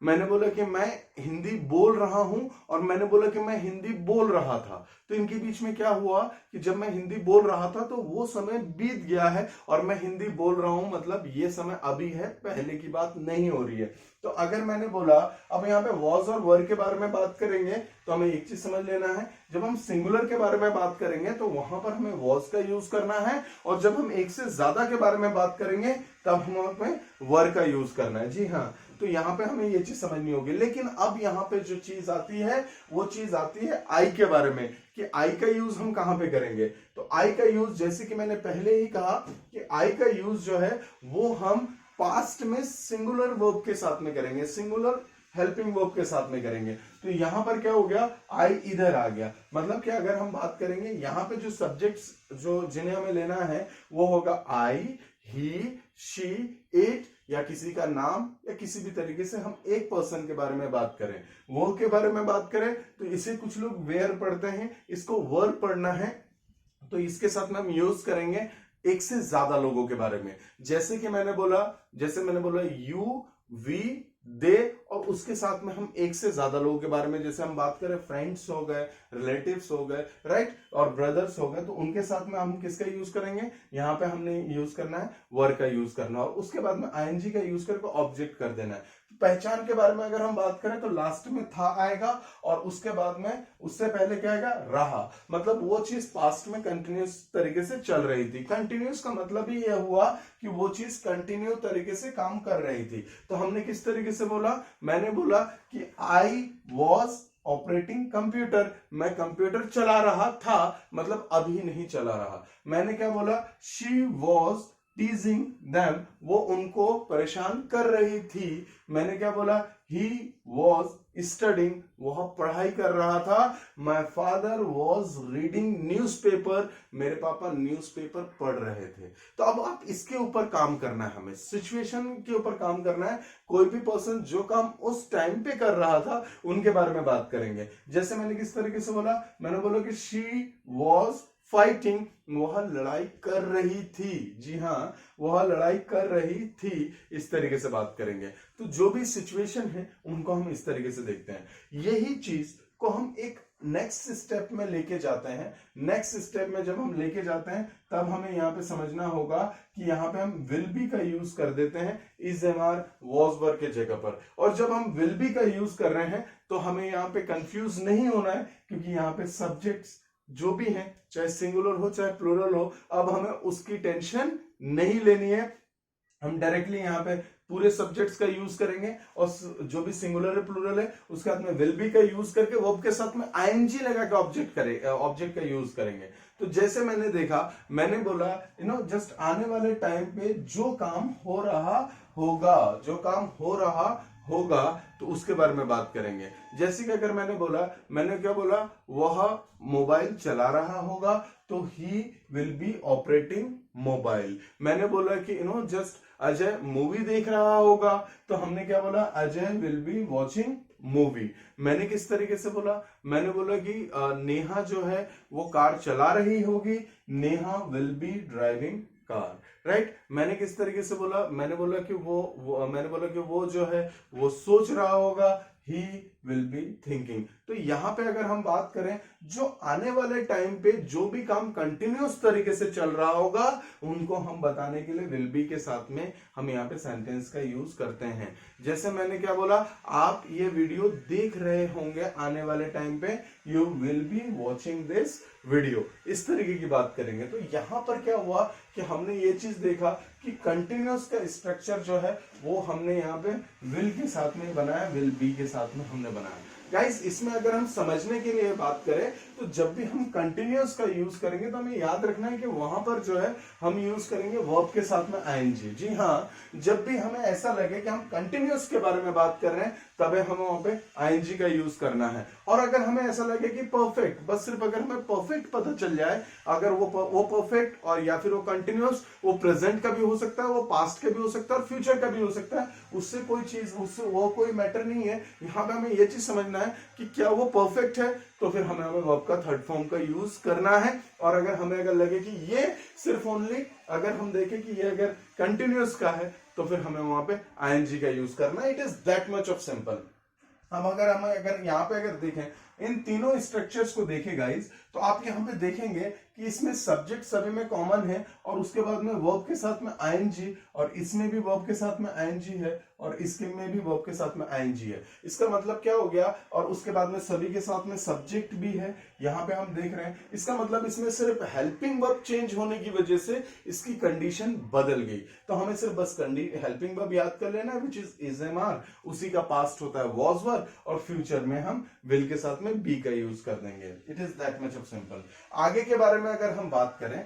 मैंने बोला कि मैं हिंदी बोल रहा हूं और मैंने बोला कि मैं हिंदी बोल रहा था। तो इनके बीच में क्या हुआ कि जब मैं हिंदी बोल रहा था तो वो समय बीत गया है और मैं हिंदी बोल रहा हूं, मतलब ये समय अभी है, पहले की बात नहीं हो रही है। तो अगर मैंने बोला, अब यहाँ पे वॉज और वर के बारे में बात करेंगे तो हमें एक चीज समझ लेना है, जब हम सिंगुलर के बारे में बात करेंगे तो वहां पर हमें वॉज का यूज करना है, और जब हम एक से ज्यादा के बारे में बात करेंगे तब हमें वर का यूज करना है। जी हाँ, तो यहाँ पे हमें ये चीज समझनी होगी। लेकिन अब यहाँ पे जो चीज आती है वो चीज आती है आई के बारे में, कि आई का यूज हम कहां पे करेंगे। तो आई का यूज, जैसे कि मैंने पहले ही कहा कि आई का यूज जो है वो हम पास्ट में सिंगुलर वर्ब के साथ में करेंगे, सिंगुलर हेल्पिंग वर्ब के साथ में करेंगे। तो यहां पर क्या हो गया, आई इधर आ गया। मतलब कि अगर हम बात करेंगे यहाँ पे जो सब्जेक्ट्स जो जिन्हें हमें लेना है वो होगा आई, ही, शी, इट, या किसी का नाम, या किसी भी तरीके से हम एक पर्सन के बारे में बात करें, वो के बारे में बात करें तो इसे कुछ लोग वेयर पढ़ते हैं, इसको वर्ब पढ़ना है, तो इसके साथ में हम यूज करेंगे एक से ज्यादा लोगों के बारे में। जैसे मैंने बोला यू, वी, दे, और उसके साथ में हम एक से ज्यादा लोगों के बारे में, जैसे हम बात करें फ्रेंड्स हो गए, रिलेटिव्स हो गए, राइट, और ब्रदर्स हो गए, तो उनके साथ में हम किसका यूज करेंगे, यहाँ पे हमने यूज करना है वर का यूज करना है, और उसके बाद में आईएनजी का यूज करके ऑब्जेक्ट कर देना है। पहचान के बारे में अगर हम बात करें तो लास्ट में था आएगा, और उसके बाद में उससे पहले क्या आएगा, रहा। मतलब वो चीज पास्ट में कंटिन्यूस तरीके से चल रही थी। कंटिन्यूस का मतलब ही यह हुआ कि वो चीज कंटिन्यू तरीके से काम कर रही थी। तो हमने किस तरीके से बोला, मैंने बोला कि आई वॉज ऑपरेटिंग कंप्यूटर, मैं कंप्यूटर चला रहा था, मतलब अभी नहीं चला रहा। मैंने क्या बोला, शी वॉज टीजिंग देम, वो उनको परेशान कर रही थी। मैंने क्या बोला, ही वॉज स्टडिंग, वह पढ़ाई कर रहा था। My father was reading newspaper, मेरे पापा न्यूज़पेपर पढ़ रहे थे। तो अब आप इसके ऊपर काम करना है, हमें सिचुएशन के ऊपर काम करना है। कोई भी पर्सन जो काम उस टाइम पे कर रहा था उनके बारे में बात करेंगे। जैसे मैंने किस तरीके से बोला, मैंने बोला कि शी वॉज फाइटिंग, वह लड़ाई कर रही थी। जी हाँ, वह लड़ाई कर रही थी। इस तरीके से बात करेंगे। तो जो भी सिचुएशन है उनको हम इस तरीके से देखते हैं। यही चीज को हम एक नेक्स्ट स्टेप में लेके जाते हैं। नेक्स्ट स्टेप में जब हम लेके जाते हैं तब हमें यहाँ पे समझना होगा कि यहाँ पे हम विल बी का यूज कर देते हैं is am are was were के जगह पर। और जब हम विल बी का यूज कर रहे हैं तो हमें यहाँ पे कंफ्यूज नहीं होना है, क्योंकि यहाँ पे सब्जेक्ट्स जो भी हैं, चाहे सिंगुलर हो चाहे प्लूरल हो, अब हमें उसकी टेंशन नहीं लेनी है। हम डायरेक्टली यहाँ पे पूरे सब्जेक्ट्स का यूज करेंगे, और जो भी सिंगुलर है प्लूरल है उसके साथ में विल बी का यूज करके वर्ब के साथ में आईएनजी लगा के ऑब्जेक्ट का यूज करेंगे। तो जैसे मैंने देखा, मैंने बोला जस्ट आने वाले टाइम पे जो काम हो रहा होगा, जो काम हो रहा होगा, तो उसके बारे में बात करेंगे। जैसे कि अगर मैंने क्या बोला, वह मोबाइल चला रहा होगा, तो he will be operating mobile. मैंने बोला कि जस्ट अजय मूवी देख रहा होगा, तो हमने क्या बोला, Ajay will be watching movie. मैंने किस तरीके से बोला, मैंने बोला कि नेहा जो है वो कार चला रही होगी, Neha will be driving car, right. मैंने किस तरीके से बोला, मैंने बोला कि वो जो है वो सोच रहा होगा, ही विल बी थिंकिंग। तो यहां पे अगर हम बात करें, जो आने वाले टाइम पे जो भी काम कंटिन्यूस तरीके से चल रहा होगा उनको हम बताने के लिए विल बी के साथ में हम यहाँ पे सेंटेंस का यूज करते हैं। जैसे मैंने क्या बोला, आप ये वीडियो देख रहे होंगे आने वाले टाइम पे, you will be watching this video, इस तरीके की बात करेंगे। तो यहां पर क्या हुआ कि हमने ये चीज देखा कि कंटिन्यूस का स्ट्रक्चर जो है वो हमने यहाँ पे विल के साथ में बनाया, विल बी के साथ में हमने बनाया। गाइस इसमें अगर हम समझने के लिए बात करें तो जब भी हम कंटिन्यूअस का यूज करेंगे तो हमें याद रखना है कि वहां पर जो है हम यूज करेंगे वर्ब के साथ में आईएनजी। जी हाँ, जब भी हमें ऐसा लगे कि हम कंटिन्यूअस के बारे में बात कर रहे हैं तबे हमें वहां पे आईएनजी का यूज करना है। और अगर हमें ऐसा लगे कि परफेक्ट, बस सिर्फ अगर हमें परफेक्ट पता चल जाए, अगर वो परफेक्ट और या फिर वो कंटिन्यूअस, वो प्रेजेंट का भी हो सकता है, वो पास्ट का भी हो सकता है और फ्यूचर का भी हो सकता है, उससे कोई चीज, उससे वो कोई मैटर नहीं है। यहाँ पे हमें ये चीज समझना है कि क्या वो परफेक्ट है, तो फिर हमें वर्ब का थर्ड फॉर्म का यूज करना है। और अगर हमें अगर लगे कि ये सिर्फ ओनली, अगर हम देखें कि ये अगर कंटिन्यूअस का है तो फिर हमें वहां पे आईएनजी का यूज करना है। It is that much of simple. अब अगर हम यहाँ पे अगर देखें, इन तीनों स्ट्रक्चर्स को देखें गाइस, तो आप यहाँ पे देखेंगे कि इसमें सब्जेक्ट सभी में कॉमन है और उसके बाद में वर्ब के साथ में आईएनजी, और इसमें भी वर्ब के साथ में आईएनजी है और इसके में भी वर्ब के साथ में आईएनजी है। इसका मतलब क्या हो गया, और उसके बाद में सभी के साथ में सब्जेक्ट भी है, यहाँ पे हम देख रहे हैं। इसका मतलब इसमें सिर्फ हेल्पिंग वर्ब चेंज होने की वजह से इसकी कंडीशन बदल गई। तो हमें सिर्फ बस हेल्पिंग वर्ब याद कर लेना, विच इज एमआर, उसी का पास्ट होता है वॉज वर, और फ्यूचर में हम विल के साथ में बी का यूज कर देंगे। It is that much of simple. आगे के बारे में अगर हम बात करें,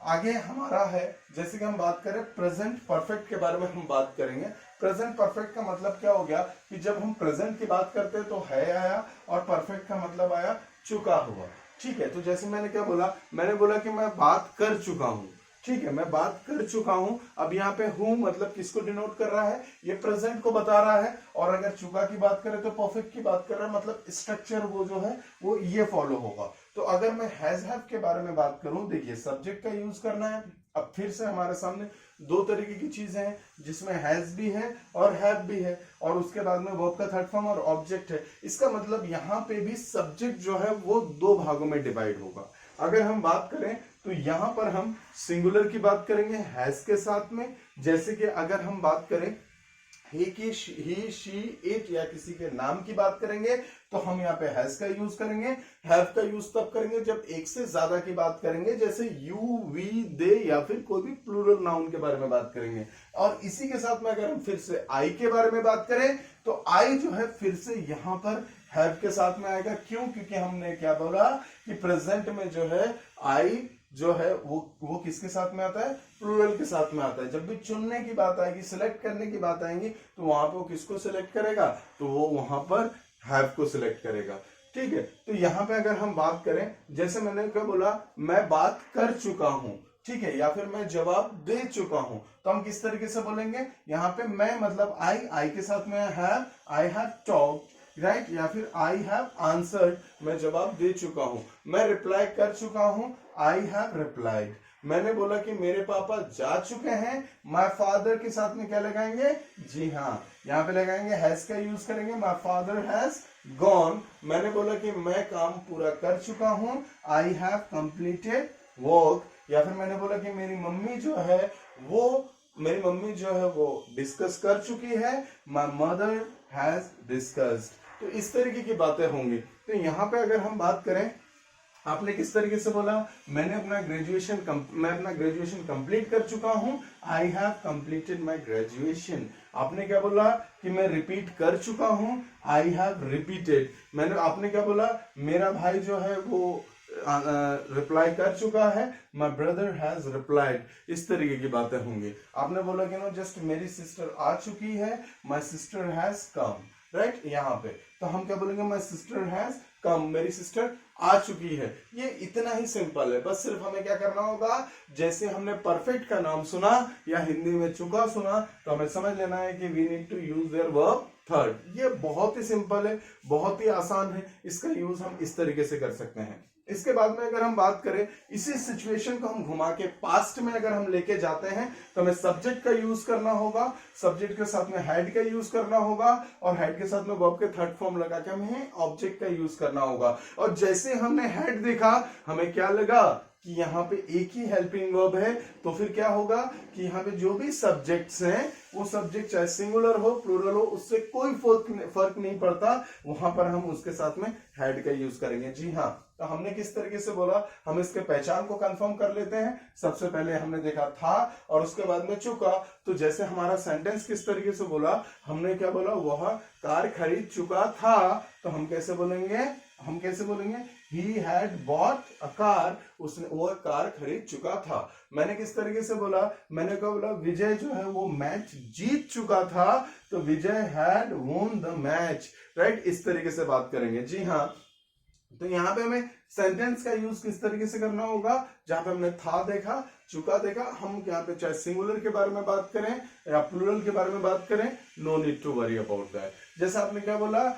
आगे हमारा है, जैसे कि हम बात करें प्रेजेंट परफेक्ट के बारे में हम बात करेंगे। प्रेजेंट परफेक्ट का मतलब क्या हो गया कि जब हम प्रेजेंट की बात करते हैं तो है आया, और परफेक्ट का मतलब आया चुका हुआ। ठीक है, तो जैसे मैंने क्या बोला, मैंने बोला कि मैं बात कर चुका हूं। ठीक है, मैं बात कर चुका हूं। अब यहाँ पे हूं मतलब किसको डिनोट कर रहा है, ये प्रेजेंट को बता रहा है। और अगर चुका की बात करें तो परफेक्ट की बात कर रहा है, मतलब स्ट्रक्चर वो जो है वो ये फॉलो होगा। तो अगर मैं हैज हैव के बारे में बात करूं, देखिए सब्जेक्ट का यूज करना है। अब फिर से हमारे सामने दो तरीके की चीजें हैं, जिसमें हैज भी है और हैव भी है, और उसके बाद में वर्ब का थर्ड फॉर्म और ऑब्जेक्ट है। इसका मतलब यहाँ पे भी सब्जेक्ट जो है वो दो भागों में डिवाइड होगा। अगर हम बात करें तो यहां पर हम सिंगुलर की बात करेंगे हैज के साथ में, जैसे कि अगर हम बात करें ही, शी, इट या किसी के नाम की बात करेंगे तो हम यहाँ पे हैज का यूज करेंगे। हैव का यूज तब करेंगे जब एक से ज्यादा की बात करेंगे, जैसे यू, वी, दे, या फिर कोई भी प्लूरल नाउन के बारे में बात करेंगे। और इसी के साथ में अगर हम फिर से आई के बारे में बात करें तो आई जो है फिर से यहाँ पर हैव के साथ में आएगा। क्यों? क्योंकि हमने क्या बोला कि प्रेजेंट में जो है आई जो है वो किसके साथ में आता है, प्लूरल के साथ में आता है। जब भी चुनने की बात आएगी, सिलेक्ट करने की बात आएगी, तो वहां पे वो किसको सिलेक्ट करेगा, तो वो वहां पर हैव को सिलेक्ट करेगा। ठीक है, तो यहाँ पे अगर हम बात करें, जैसे मैंने क्या बोला, मैं बात कर चुका हूं, ठीक है, या फिर मैं जवाब दे चुका हूं, तो हम किस तरीके से बोलेंगे, यहाँ पे मैं मतलब आई के साथ में have, I have talked, right, या फिर आई हैव आंसर्ड, मैं जवाब दे चुका हूं। मैं रिप्लाई कर चुका हूं, आई हैव रिप्लाइड। मैंने बोला कि मेरे पापा जा चुके हैं, माय फादर के साथ में क्या लगाएंगे, जी हाँ, यहाँ पे लगाएंगे हैज का यूज करेंगे, माय फादर हैज गॉन। मैंने बोला कि मैं काम पूरा कर चुका हूं, आई हैव कंप्लीटेड वर्क। या फिर मैंने बोला कि मेरी मम्मी जो है वो डिस्कस कर चुकी है, माय मदर हैज डिस्कस्ड। तो इस तरीके की बातें होंगी। तो यहाँ पे अगर हम बात करें, आपने किस तरीके से बोला, मैं अपना ग्रेजुएशन कंप्लीट कर चुका हूं, I have completed my graduation. आपने क्या बोला कि मैं रिपीट कर चुका हूं, आई हैव रिपीटेड। आपने क्या बोला, मेरा भाई जो है वो रिप्लाई कर चुका है, माय ब्रदर हैज रिप्लाइड। इस तरीके की बातें होंगी। आपने बोला कि नो जस्ट मेरी सिस्टर आ चुकी है, my sister has come, right, यहाँ पे तो हम क्या बोलेंगे, माय सिस्टर हैज कम, मेरी सिस्टर आ चुकी है। ये इतना ही सिंपल है। बस सिर्फ हमें क्या करना होगा, जैसे हमने परफेक्ट का नाम सुना या हिंदी में चुका सुना, तो हमें समझ लेना है कि we need to use their verb third. ये बहुत ही सिंपल है, बहुत ही आसान है। इसका यूज हम इस तरीके से कर सकते हैं। इसके बाद में अगर हम बात करें, इसी सिचुएशन को हम घुमा के पास्ट में अगर हम लेके जाते हैं तो हमें सब्जेक्ट का यूज करना होगा, सब्जेक्ट के साथ में हैड का यूज करना होगा, और हैड के साथ में वर्ब के थर्ड फॉर्म लगा के हमें ऑब्जेक्ट का यूज करना होगा। और जैसे हमने हैड देखा, हमें क्या लगा कि यहाँ पे एक ही हेल्पिंग वर्ब है, तो फिर क्या होगा कि यहाँ पे जो भी सब्जेक्ट्स हैं वो सब्जेक्ट चाहे सिंगुलर हो प्लूरल हो, उससे कोई फर्क नहीं पड़ता, वहां पर हम उसके साथ में हैड का यूज करेंगे। जी हाँ, तो हमने किस तरीके से बोला, हम इसके पहचान को कंफर्म कर लेते हैं। सबसे पहले हमने देखा था और उसके बाद में चुका। तो जैसे हमारा सेंटेंस किस तरीके से बोला, हमने क्या बोला, वह कार खरीद चुका था। तो हम कैसे बोलेंगे, he had bought a car, उसने वो कार खरीद चुका था। मैंने किस तरीके से बोला, मैंने क्या बोला, विजय जो है वो मैच जीत चुका था। तो विजय had won the match, right. इस तरीके से बात करेंगे। जी हाँ, तो यहाँ पे हमें सेंटेंस का यूज किस तरीके से करना होगा, जहां पे हमने था देखा, चुका देखा, हम यहाँ पे चाहे सिंगुलर के बारे में बात करें या प्लूरल के बारे में बात करें, no need to worry about that. जैसे आपने क्या बोला,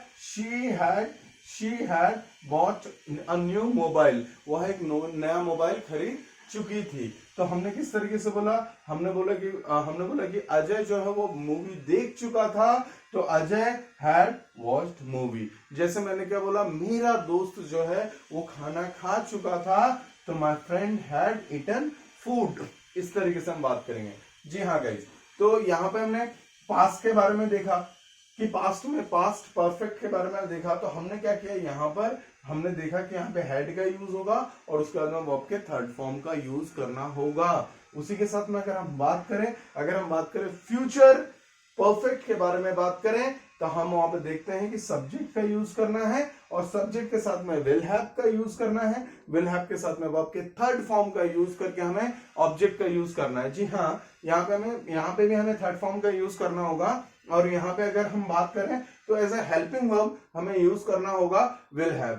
she had bought a new mobile, वह एक नया मोबाइल खरीद चुकी थी। तो हमने किस तरीके से बोला, हमने बोला कि अजय जो है वो मूवी देख चुका था। तो अजय had watched movie। जैसे मैंने क्या बोला, मेरा दोस्त जो है वो खाना खा चुका था। तो my friend had eaten food। इस तरीके से हम बात करेंगे। जी हाँ गाइस, तो यहाँ पे हमने पास्ट के बारे में देखा कि पास्ट परफेक्ट के बारे में देखा। तो हमने क्या किया, यहाँ पर हमने देखा कि यहाँ पे हैड का यूज होगा और उसके बाद में वर्ब के थर्ड फॉर्म का यूज करना होगा। उसी के साथ में अगर हम बात करें फ्यूचर परफेक्ट के बारे में बात करें, तो हम वहां पे देखते हैं कि सब्जेक्ट का यूज करना है और सब्जेक्ट के साथ में विल हैव का यूज करना है। विल हैव के साथ में वर्ब के थर्ड फॉर्म का यूज करके हमें ऑब्जेक्ट का यूज करना है। जी हाँ, यहाँ पे भी हमें थर्ड फॉर्म का यूज करना होगा। और यहाँ पे अगर हम बात करें तो एज ए हेल्पिंग वर्ब हमें यूज करना होगा विल हैव।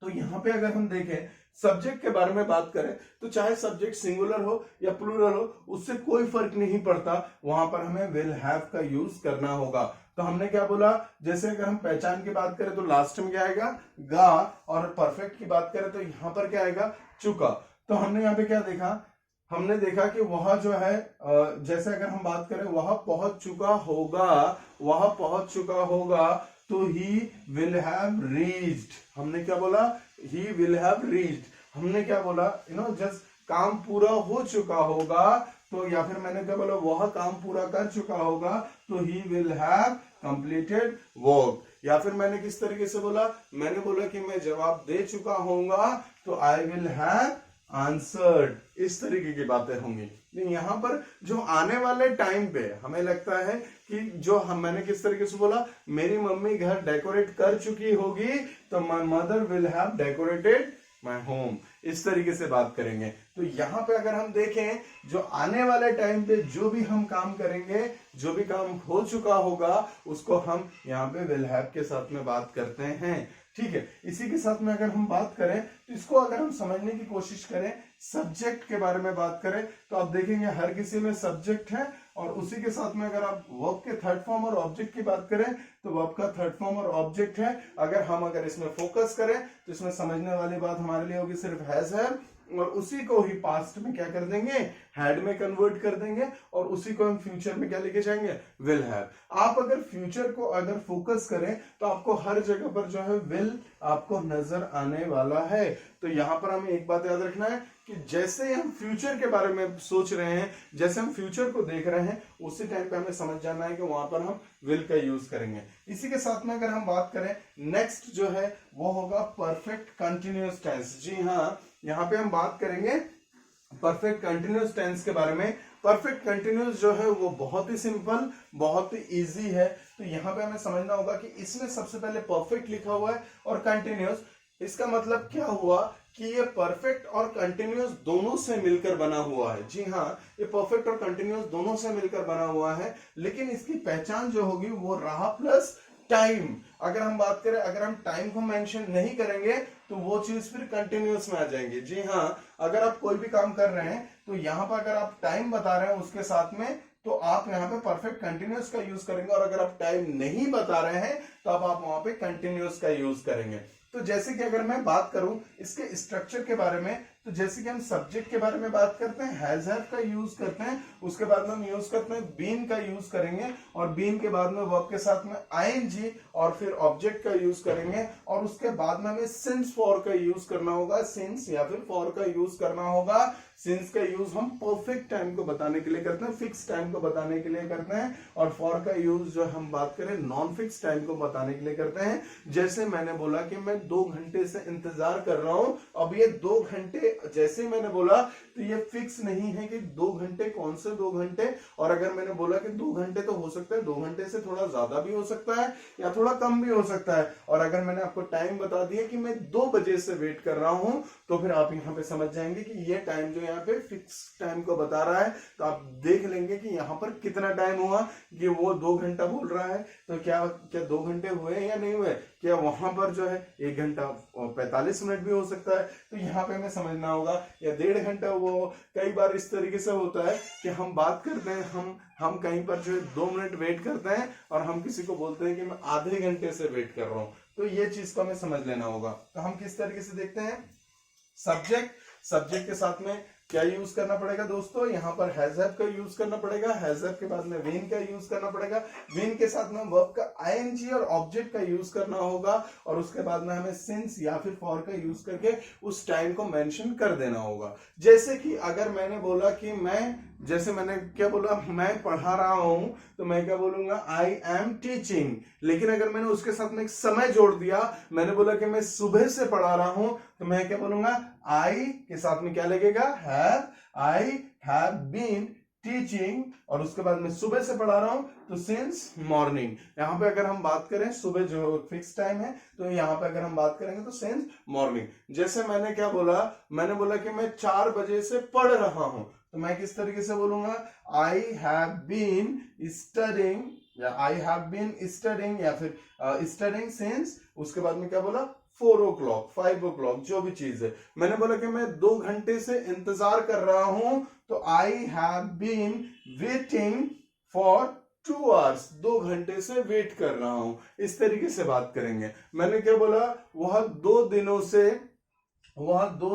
तो यहाँ पे अगर हम देखें सब्जेक्ट के बारे में बात करें, तो चाहे सब्जेक्ट सिंगुलर हो या प्लूरल हो, उससे कोई फर्क नहीं पड़ता, वहां पर हमें विल हैव का यूज करना होगा। तो हमने क्या बोला, जैसे अगर हम पहचान की बात करें तो लास्ट में क्या आएगा, गा, और परफेक्ट की बात करें तो यहाँ पर क्या आएगा, चुका। तो हमने यहाँ पे क्या देखा, हमने देखा कि वह जो है, जैसे अगर हम बात करें वह पहुंच चुका होगा, तो ही विल हैव रीच्ड। हमने क्या बोला, ही विल हैव रीच्ड। हमने क्या बोला, जस्ट काम पूरा हो चुका होगा। तो या फिर मैंने क्या बोला, वह काम पूरा कर चुका होगा, तो he will have completed work. या फिर मैंने किस तरीके से बोला, मैंने बोला कि मैं जवाब दे चुका होऊंगा, तो आई विल हैव आंसर्ड। इस तरीके की बातें होंगी। यहाँ पर जो आने वाले टाइम पे हमें लगता है कि मैंने किस तरीके से बोला, मेरी मम्मी घर डेकोरेट कर चुकी होगी, तो my mother will have decorated my home. इस तरीके से बात करेंगे। तो यहाँ पे अगर हम देखें, जो आने वाले टाइम पे जो भी हम काम करेंगे, जो भी काम हो चुका होगा, उसको हम यहाँ पे विल हैव के साथ में बात करते हैं। ठीक है, इसी के साथ में अगर हम बात करें तो इसको अगर हम समझने की कोशिश करें, सब्जेक्ट के बारे में बात करें, तो आप देखेंगे हर किसी में सब्जेक्ट है। और उसी के साथ में अगर आप वर्ब के थर्ड फॉर्म और ऑब्जेक्ट की बात करें, तो वर्ब का थर्ड फॉर्म और ऑब्जेक्ट है। अगर इसमें फोकस करें तो इसमें समझने वाली बात हमारे लिए होगी सिर्फ हैज है, और उसी को ही पास्ट में क्या कर देंगे, हैड में कन्वर्ट कर देंगे, और उसी को हम फ्यूचर में क्या लेके जाएंगे, विल हैव। आप अगर फ्यूचर को अगर फोकस करें तो आपको हर जगह पर जो है विल आपको नजर आने वाला है। तो यहाँ पर हमें एक बात याद रखना है कि जैसे हम फ्यूचर के बारे में सोच रहे हैं, जैसे हम फ्यूचर को देख रहे हैं, उसी टाइम पे हमें समझ जाना है कि वहां पर हम विल का यूज करेंगे। इसी के साथ में अगर हम बात करें, नेक्स्ट जो है वो होगा परफेक्ट कंटिन्यूअस टेंस। जी हाँ, यहाँ पे हम बात करेंगे परफेक्ट कंटिन्यूअस टेंस के बारे में। परफेक्ट कंटिन्यूअस जो है वो बहुत ही सिंपल, बहुत ही इजी है। तो यहाँ पे हमें समझना होगा कि इसमें सबसे पहले परफेक्ट लिखा हुआ है और कंटिन्यूअस। इसका मतलब क्या हुआ कि ये परफेक्ट और कंटिन्यूअस दोनों से मिलकर बना हुआ है। जी हाँ, ये परफेक्ट और कंटिन्यूअस दोनों से मिलकर बना हुआ है, लेकिन इसकी पहचान जो होगी वो रहा प्लस टाइम। अगर हम बात करें, अगर हम टाइम को मेंशन नहीं करेंगे तो वो चीज फिर कंटिन्यूअस में आ जाएंगे। जी हाँ, अगर आप कोई भी काम कर रहे हैं तो यहाँ पर अगर आप टाइम बता रहे हैं उसके साथ में, तो आप यहाँ पे परफेक्ट कंटिन्यूअस का यूज करेंगे, और अगर आप टाइम नहीं बता रहे हैं तो आप वहां पे कंटिन्यूअस का यूज करेंगे। तो जैसे कि अगर मैं बात करूं इसके स्ट्रक्चर के बारे में, तो जैसे कि हम सब्जेक्ट के बारे में बात करते हैं, हैज हैव का यूज करते हैं, उसके बाद में हम यूज करते हैं बीन का यूज करेंगे, और बीन के बाद में वर्ब के साथ में आईएनजी और फिर ऑब्जेक्ट का यूज करेंगे, और उसके बाद में हमें सिंस फॉर का यूज करना होगा, सिंस या फिर फॉर का यूज करना होगा। सिंस का यूज हम परफेक्ट टाइम को बताने के लिए करते हैं, फिक्स टाइम को बताने के लिए करते हैं, और फॉर का यूज जो हम बात करें नॉन फिक्स टाइम को बताने के लिए करते हैं। जैसे मैंने बोला कि मैं 2 घंटे से इंतजार कर रहा हूं, अब ये 2 घंटे जैसे ही मैंने बोला तो ये फिक्स नहीं है कि 2 घंटे कौन से 2 घंटे, और अगर मैंने बोला कि 2 घंटे तो हो सकता है 2 घंटे से थोड़ा ज्यादा भी हो सकता है या थोड़ा कम भी हो सकता है, और अगर मैंने आपको टाइम बता दिया कि मैं 2 बजे से वेट कर रहा हूं तो फिर आप यहाँ पे समझ जाएंगे कि ये टाइम जो यहाँ पे फिक्स टाइम को बता रहा है। तो आप देख लेंगे कि यहाँ पर कितना टाइम हुआ, कि वो 2 घंटा बोल रहा है तो क्या क्या 2 घंटे हुए या नहीं हुए, क्या वहां पर जो है 1 घंटा 45 मिनट भी हो सकता है, तो यहाँ पे हमें समझना होगा, या 1.5 घंटा। वो कई बार इस तरीके से होता है कि हम बात करते हैं, हम कहीं पर जो है 2 मिनट वेट करते हैं और हम किसी को बोलते हैं कि मैं आधे घंटे से वेट कर रहा हूं, तो ये चीज को हमें समझ लेना होगा। तो हम किस तरीके से देखते हैं, सब्जेक्ट के साथ में क्या यूज करना पड़ेगा दोस्तों, यहाँ पर हैज हैव का यूज करना पड़ेगा, हैज हैव के बाद में बीन का यूज करना पड़ेगा, बीन के साथ में वर्ब का आईएनजी और ऑब्जेक्ट का यूज करना होगा, और उसके बाद में हमें सिंस या फिर फॉर का यूज करके उस टाइम को मेंशन कर देना होगा। जैसे कि अगर मैंने बोला कि जैसे मैंने क्या बोला, मैं पढ़ा रहा हूं, तो मैं क्या बोलूंगा, आई एम टीचिंग। लेकिन अगर मैंने उसके साथ में एक समय जोड़ दिया, मैंने बोला कि मैं सुबह से पढ़ा रहा हूं, तो मैं क्या बोलूंगा, आई के साथ में क्या लगेगा, have, I have been teaching, और उसके बाद मैं सुबह से पढ़ा रहा हूं तो सिंस मॉर्निंग। यहां पे अगर हम बात करें, सुबह जो फिक्स टाइम है, तो यहां पे अगर हम बात करेंगे तो सिंस मॉर्निंग। जैसे मैंने क्या बोला, मैंने बोला कि मैं 4 बजे से पढ़ रहा हूं, तो मैं किस तरीके से बोलूंगा, आई हैव बीन स्टडिंग, या आई हैव बीन स्टडिंग, या फिर स्टडिंग सिंस, उसके बाद में क्या बोला, 4 o'clock 5 o'clock, जो भी चीज है। मैंने बोला कि मैं 2 घंटे से इंतजार कर रहा हूं, तो I have been waiting for 2 hours, 2 घंटे से वेट कर रहा हूं। इस तरीके से बात करेंगे। मैंने क्या बोला, वह 2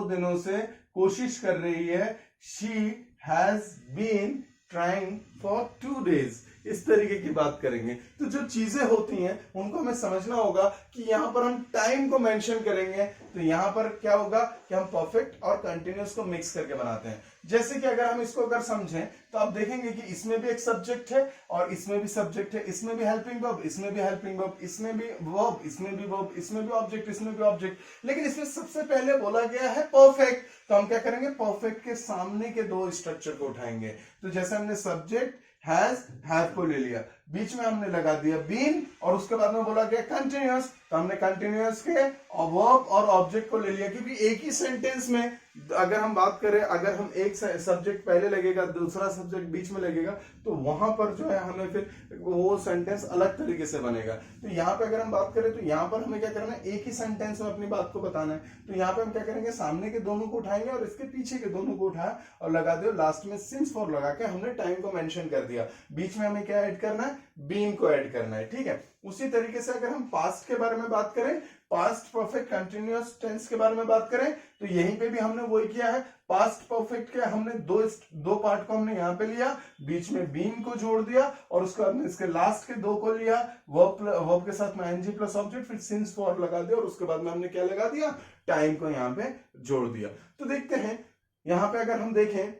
दिनों से कोशिश कर रही है, she has been trying for 2 days। इस तरीके की बात करेंगे। तो जो चीजें होती हैं उनको हमें समझना होगा कि यहाँ पर हम टाइम को मेंशन करेंगे, तो यहाँ पर क्या होगा कि हम परफेक्ट और कंटिन्यूअस को मिक्स करके बनाते हैं। जैसे कि अगर हम इसको अगर समझें तो आप देखेंगे कि इसमें भी एक सब्जेक्ट है और इसमें भी सब्जेक्ट है, इसमें भी हेल्पिंग वर्ब, इसमें भी हेल्पिंग वर्ब, इसमें भी वर्ब, इसमें भी वर्ब, इसमें भी ऑब्जेक्ट, इसमें भी ऑब्जेक्ट, लेकिन इसमें सबसे पहले बोला गया है परफेक्ट। तो हम क्या करेंगे, परफेक्ट के सामने के 2 स्ट्रक्चर को उठाएंगे। तो जैसे हमने सब्जेक्ट हैव को ले लिया, बीच में हमने लगा दिया बीन, और उसके बाद में बोला गया कंटिन्यूअस, तो हमने कंटिन्यूअस के वर्ब और ऑब्जेक्ट को ले लिया। क्योंकि एक ही सेंटेंस में अगर हम बात करें, अगर हम एक सब्जेक्ट पहले लगेगा, दूसरा सब्जेक्ट बीच में लगेगा, तो वहां पर जो है हमें फिर वो सेंटेंस अलग तरीके से बनेगा। तो यहाँ पे अगर हम बात करें तो यहाँ पर हमें क्या करना है, एक ही सेंटेंस में अपनी बात को बताना है। तो यहाँ पे हम क्या करेंगे, सामने के दोनों को उठाएंगे और इसके पीछे के दोनों को उठाया और लगा दो, लास्ट में सिंस फॉर लगा के हमने टाइम को मेंशन कर दिया। बीच में हमें क्या ऐड करना है, बीन को ऐड करना है। ठीक है, उसी तरीके से अगर हम पास्ट के बारे में बात करें, पास्ट परफेक्ट कंटिन्यूअस टेंस के बारे में बात करें, तो यहीं पे भी हमने वही किया है। पास्ट परफेक्ट के हमने दो पार्ट को हमने यहाँ पे लिया, बीच में बीन को जोड़ दिया, और उसके बाद में इसके लास्ट के 2 को लिया, वर्ब के साथ में आईएनजी प्लस ऑब्जेक्ट, फिर सिंस फॉर लगा दिया, और उसके बाद में हमने क्या लगा दिया, टाइम को यहाँ पे जोड़ दिया। तो देखते हैं यहाँ पे अगर हम देखें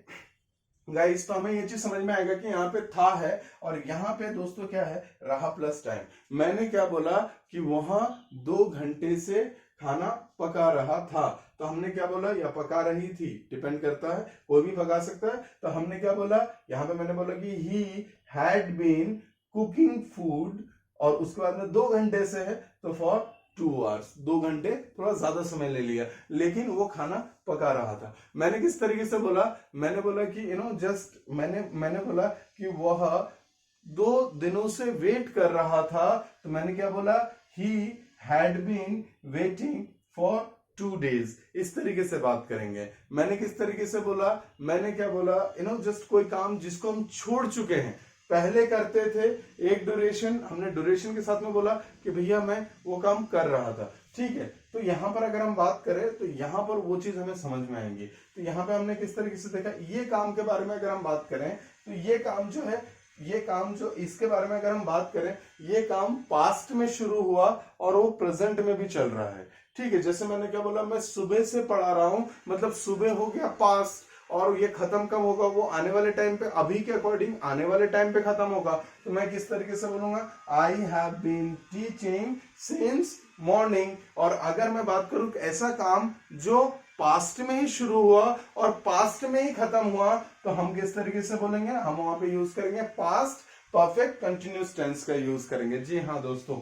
गाइस, तो हमें ये चीज समझ में आएगा कि यहाँ पे था है, और यहाँ पे दोस्तों क्या है, रहा प्लस टाइम। मैंने क्या बोला कि वहां 2 घंटे से खाना पका रहा था, तो हमने क्या बोला, या पका रही थी, डिपेंड करता है, कोई भी पका सकता है। तो हमने क्या बोला, यहाँ पे मैंने बोला कि he had been cooking food, और उसके बाद में 2 घंटे से है, तो फॉर 2 hours, 2 घंटे, थोड़ा ज्यादा समय ले लिया, लेकिन वो खाना पका रहा था। मैंने किस तरीके से बोला, मैंने बोला कि मैंने बोला कि वह 2 दिनों से वेट कर रहा था, तो मैंने क्या बोला, he had been waiting for 2 days। इस तरीके से बात करेंगे। मैंने किस तरीके से बोला, मैंने क्या बोला, जस्ट कोई काम जिसको हम छोड़ चुके हैं, पहले करते थे एक ड्यूरेशन, हमने ड्यूरेशन के साथ में बोला कि भैया मैं वो काम कर रहा था। ठीक है, तो यहाँ पर अगर हम बात करें तो यहाँ पर वो चीज हमें समझ में आएंगी। तो यहाँ पे हमने किस तरीके से देखा, ये काम के बारे में अगर हम बात करें तो ये काम जो है, ये काम जो इसके बारे में अगर हम बात करें, ये काम पास्ट में शुरू हुआ और वो प्रेजेंट में भी चल रहा है। ठीक है, जैसे मैंने क्या बोला, मैं सुबह से पढ़ा रहा हूं, मतलब सुबह हो गया पास्ट, और ये खत्म कब होगा, वो आने वाले टाइम पे, अभी के अकॉर्डिंग आने वाले टाइम पे खत्म होगा। तो मैं किस तरीके से बोलूंगा, I have been teaching since morning. और अगर मैं बात करूं ऐसा काम जो पास्ट में ही शुरू हुआ और पास्ट में ही खत्म हुआ, तो हम किस तरीके से बोलेंगे, हम वहां पे यूज करेंगे पास्ट परफेक्ट कंटिन्यूअस टेंस का यूज करेंगे। जी हाँ दोस्तों,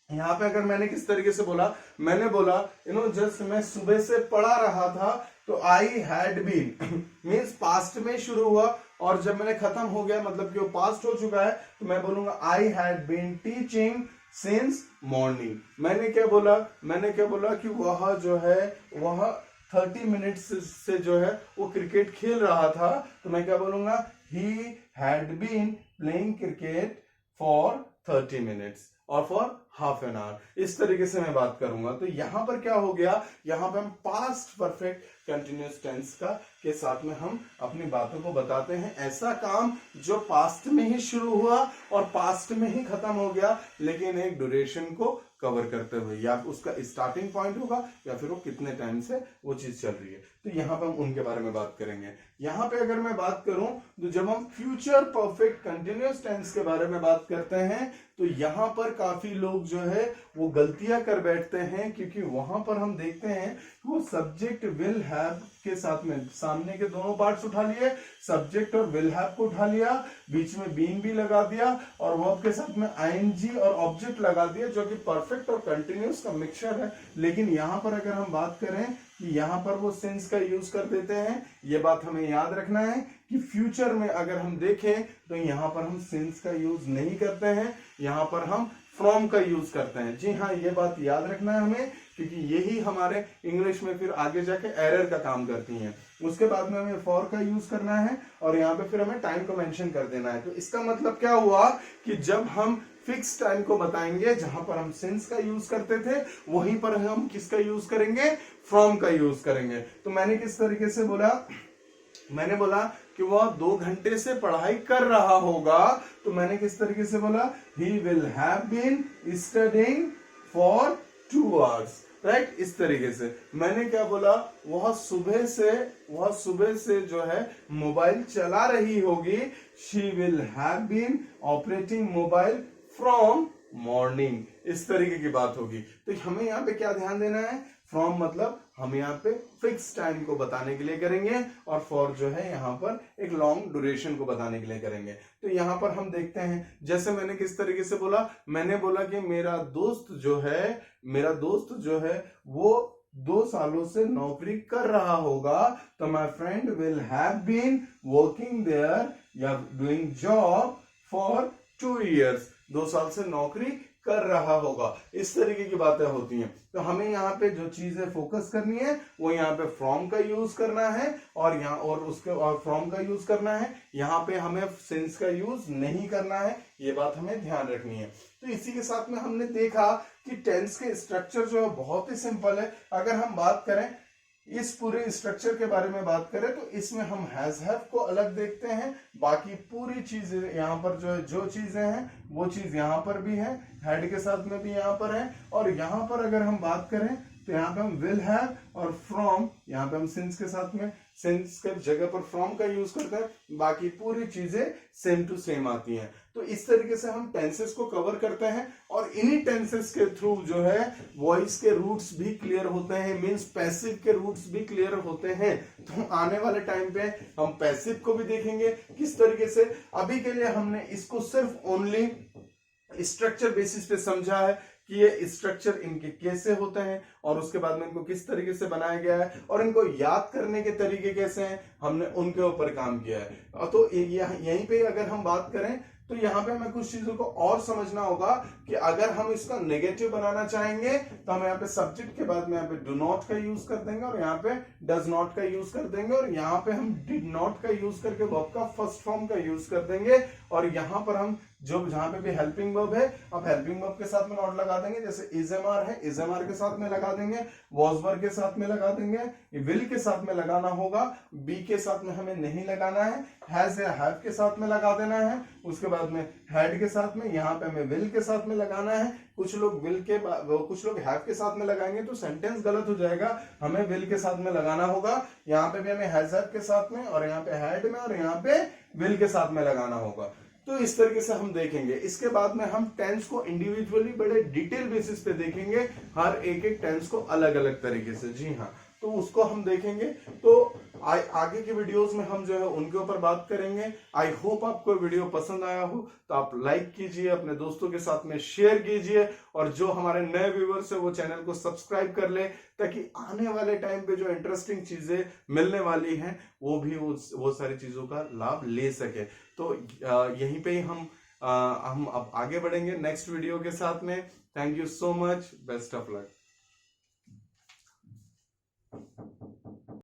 यहाँ पे अगर मैंने किस तरीके से बोला, मैंने बोला जस्ट मैं सुबह से पढ़ा रहा था, तो I had been means past में शुरू हुआ और जब मैंने खत्म हो गया मतलब कि वो पास्ट हो चुका है, तो मैं बोलूंगा I had been teaching since morning. मैंने क्या बोला कि वह जो है वह 30 मिनट्स से जो है वो क्रिकेट खेल रहा था, तो मैं क्या बोलूंगा, he had been playing cricket for 30 minutes और फॉर हाफ एन आवर। इस तरीके से मैं बात करूंगा। तो यहां पर क्या हो गया, यहां पर हम पास्ट परफेक्ट कंटिन्यूअस टेंस का के साथ में हम अपनी बातों को बताते हैं। ऐसा काम जो पास्ट में ही शुरू हुआ और पास्ट में ही खत्म हो गया, लेकिन एक ड्यूरेशन को कवर करते हुए, या उसका स्टार्टिंग पॉइंट होगा या फिर वो कितने टाइम से वो चीज चल रही है। तो यहाँ पे हम उनके बारे में बात करेंगे। यहाँ पे अगर मैं बात करूं तो जब हम फ्यूचर परफेक्ट कंटिन्यूअस टेंस के बारे में बात करते हैं, तो यहाँ पर काफी लोग जो है वो गलतियां कर बैठते हैं, क्योंकि वहां पर हम देखते हैं कि वो सब्जेक्ट विल हैव के साथ में सामने के दोनों पार्ट्स उठा लिए, सब्जेक्ट और विल हैव को उठा लिया, बीच में बीइंग भी लगा दिया और वर्ब के साथ में आईएनजी और ऑब्जेक्ट लगा दिया, जो कि परफेक्ट और कंटिन्यूअस का मिक्सचर है। लेकिन यहाँ पर अगर हम बात करें कि यहाँ पर वो सिंस का यूज कर देते हैं, ये बात हमें याद रखना है कि फ्यूचर में अगर हम देखें तो यहाँ पर हम सिंस का यूज नहीं करते हैं, यहाँ पर हम फ्रॉम का यूज करते हैं। जी हाँ, ये बात याद रखना है हमें, क्योंकि यही हमारे इंग्लिश में फिर आगे जाके एरर का काम करती हैं। उसके बाद में हमें फॉर का यूज करना है और यहाँ पे फिर हमें टाइम को मेंशन कर देना है। तो इसका मतलब क्या हुआ कि जब हम फिक्स टाइम को बताएंगे, जहां पर हम सिंस का यूज करते थे, वहीं पर हम किसका यूज करेंगे, फ्रॉम का यूज करेंगे। तो मैंने किस तरीके से बोला, मैंने बोला कि वह 2 घंटे से पढ़ाई कर रहा होगा, तो मैंने किस तरीके से बोला, he will have been studying for 2 hours, right. इस तरीके से मैंने क्या बोला, वह सुबह से जो है मोबाइल चला रही होगी, she will have been operating mobile from morning. इस तरीके की बात होगी। तो हमें यहाँ पे क्या ध्यान देना है, फ्रॉम मतलब हम यहाँ पे फिक्स टाइम को बताने के लिए करेंगे और फॉर जो है यहाँ पर एक लॉन्ग ड्यूरेशन को बताने के लिए करेंगे। तो यहाँ पर हम देखते हैं, जैसे मैंने किस तरीके से बोला, मैंने बोला कि मेरा दोस्त जो है वो 2 सालों से नौकरी कर रहा होगा, तो my friend will have been working there या डूइंग जॉब फॉर 2 years। 2 साल से नौकरी कर रहा होगा। इस तरीके की बातें होती हैं। तो हमें यहाँ पे जो चीजें फोकस करनी है वो यहाँ पे फ्रॉम का यूज करना है और फ्रॉम का यूज करना है। यहाँ पे हमें सिंस का यूज नहीं करना है, ये बात हमें ध्यान रखनी है। तो इसी के साथ में हमने देखा कि टेंस के स्ट्रक्चर जो है बहुत ही सिंपल है। अगर हम बात करें इस पूरे स्ट्रक्चर के बारे में बात करें तो इसमें हम हैज हैव को अलग देखते हैं, बाकी पूरी चीजें यहाँ पर जो चीजें हैं वो चीज यहाँ पर भी है, हैड के साथ में भी यहाँ पर है। और यहाँ पर अगर हम बात करें तो यहाँ पे हम विल हैव और फ्रॉम, यहाँ पे हम सिंस के साथ में सिंस के जगह पर फ्रॉम का यूज करते हैं, बाकी पूरी चीजें सेम टू सेम आती हैं। तो इस तरीके से हम टेंसेस को कवर करते हैं और इन्हीं टेंसेस के थ्रू जो है वॉइस के रूट्स भी क्लियर होते हैं, मींस पैसिव के रूट्स भी क्लियर होते हैं। तो आने वाले टाइम पे हम पैसिव को भी देखेंगे किस तरीके से। अभी के लिए हमने इसको सिर्फ ओनली स्ट्रक्चर बेसिस पे समझा है कि ये स्ट्रक्चर इनके कैसे होते हैं और उसके बाद में इनको किस तरीके से बनाया गया है और इनको याद करने के तरीके कैसे हैं, हमने उनके ऊपर काम किया है। तो यहीं पे अगर हम बात करें तो यहाँ पे हमें कुछ चीजों को और समझना होगा कि अगर हम इसका नेगेटिव बनाना चाहेंगे तो हम यहाँ पे सब्जेक्ट के बाद में यहाँ पे डू नॉट का यूज कर देंगे और यहाँ पे डज नॉट का यूज कर देंगे और यहाँ पे हम डिड नॉट का यूज करके वर्ब का फर्स्ट फॉर्म का यूज कर देंगे और यहाँ पर हम जो जहां पे भी हेल्पिंग वर्ब है, अब हेल्पिंग वर्ब के साथ में नॉट लगा देंगे। जैसे इज एम आर है, इज एम आर के साथ में लगा देंगे, वॉज वर के साथ में लगा देंगे, विल के साथ में लगाना होगा, बी के साथ में हमें नहीं लगाना है, हैज या हैव के साथ में लगा देना है, उसके बाद में हैड के साथ में, यहाँ पे हमें विल के साथ में लगाना है। कुछ लोग विल के कुछ लोग हैव के साथ में लगाएंगे तो सेंटेंस गलत हो जाएगा, हमें विल के साथ में लगाना होगा। यहाँ पे भी हमें हैज हैव के साथ में, और यहाँ पे हैड में, और यहाँ पे विल के साथ में लगाना होगा। तो इस तरीके से हम देखेंगे। इसके बाद में हम टेंस को इंडिविजुअली बड़े डिटेल बेसिस पे देखेंगे, हर एक एक टेंस को अलग अलग तरीके से। जी हाँ, तो उसको हम देखेंगे। तो आगे के वीडियोस में हम जो है उनके ऊपर बात करेंगे। आई होप आपको वीडियो पसंद आया हो, तो आप लाइक कीजिए, अपने दोस्तों के साथ में शेयर कीजिए, और जो हमारे नए व्यूअर्स है वो चैनल को सब्सक्राइब कर ले, ताकि आने वाले टाइम पे जो इंटरेस्टिंग चीजें मिलने वाली हैं वो भी वो सारी चीजों का लाभ ले सके। तो यहीं पे ही हम अब आगे बढ़ेंगे नेक्स्ट वीडियो के साथ में। Thank you so much, best of luck.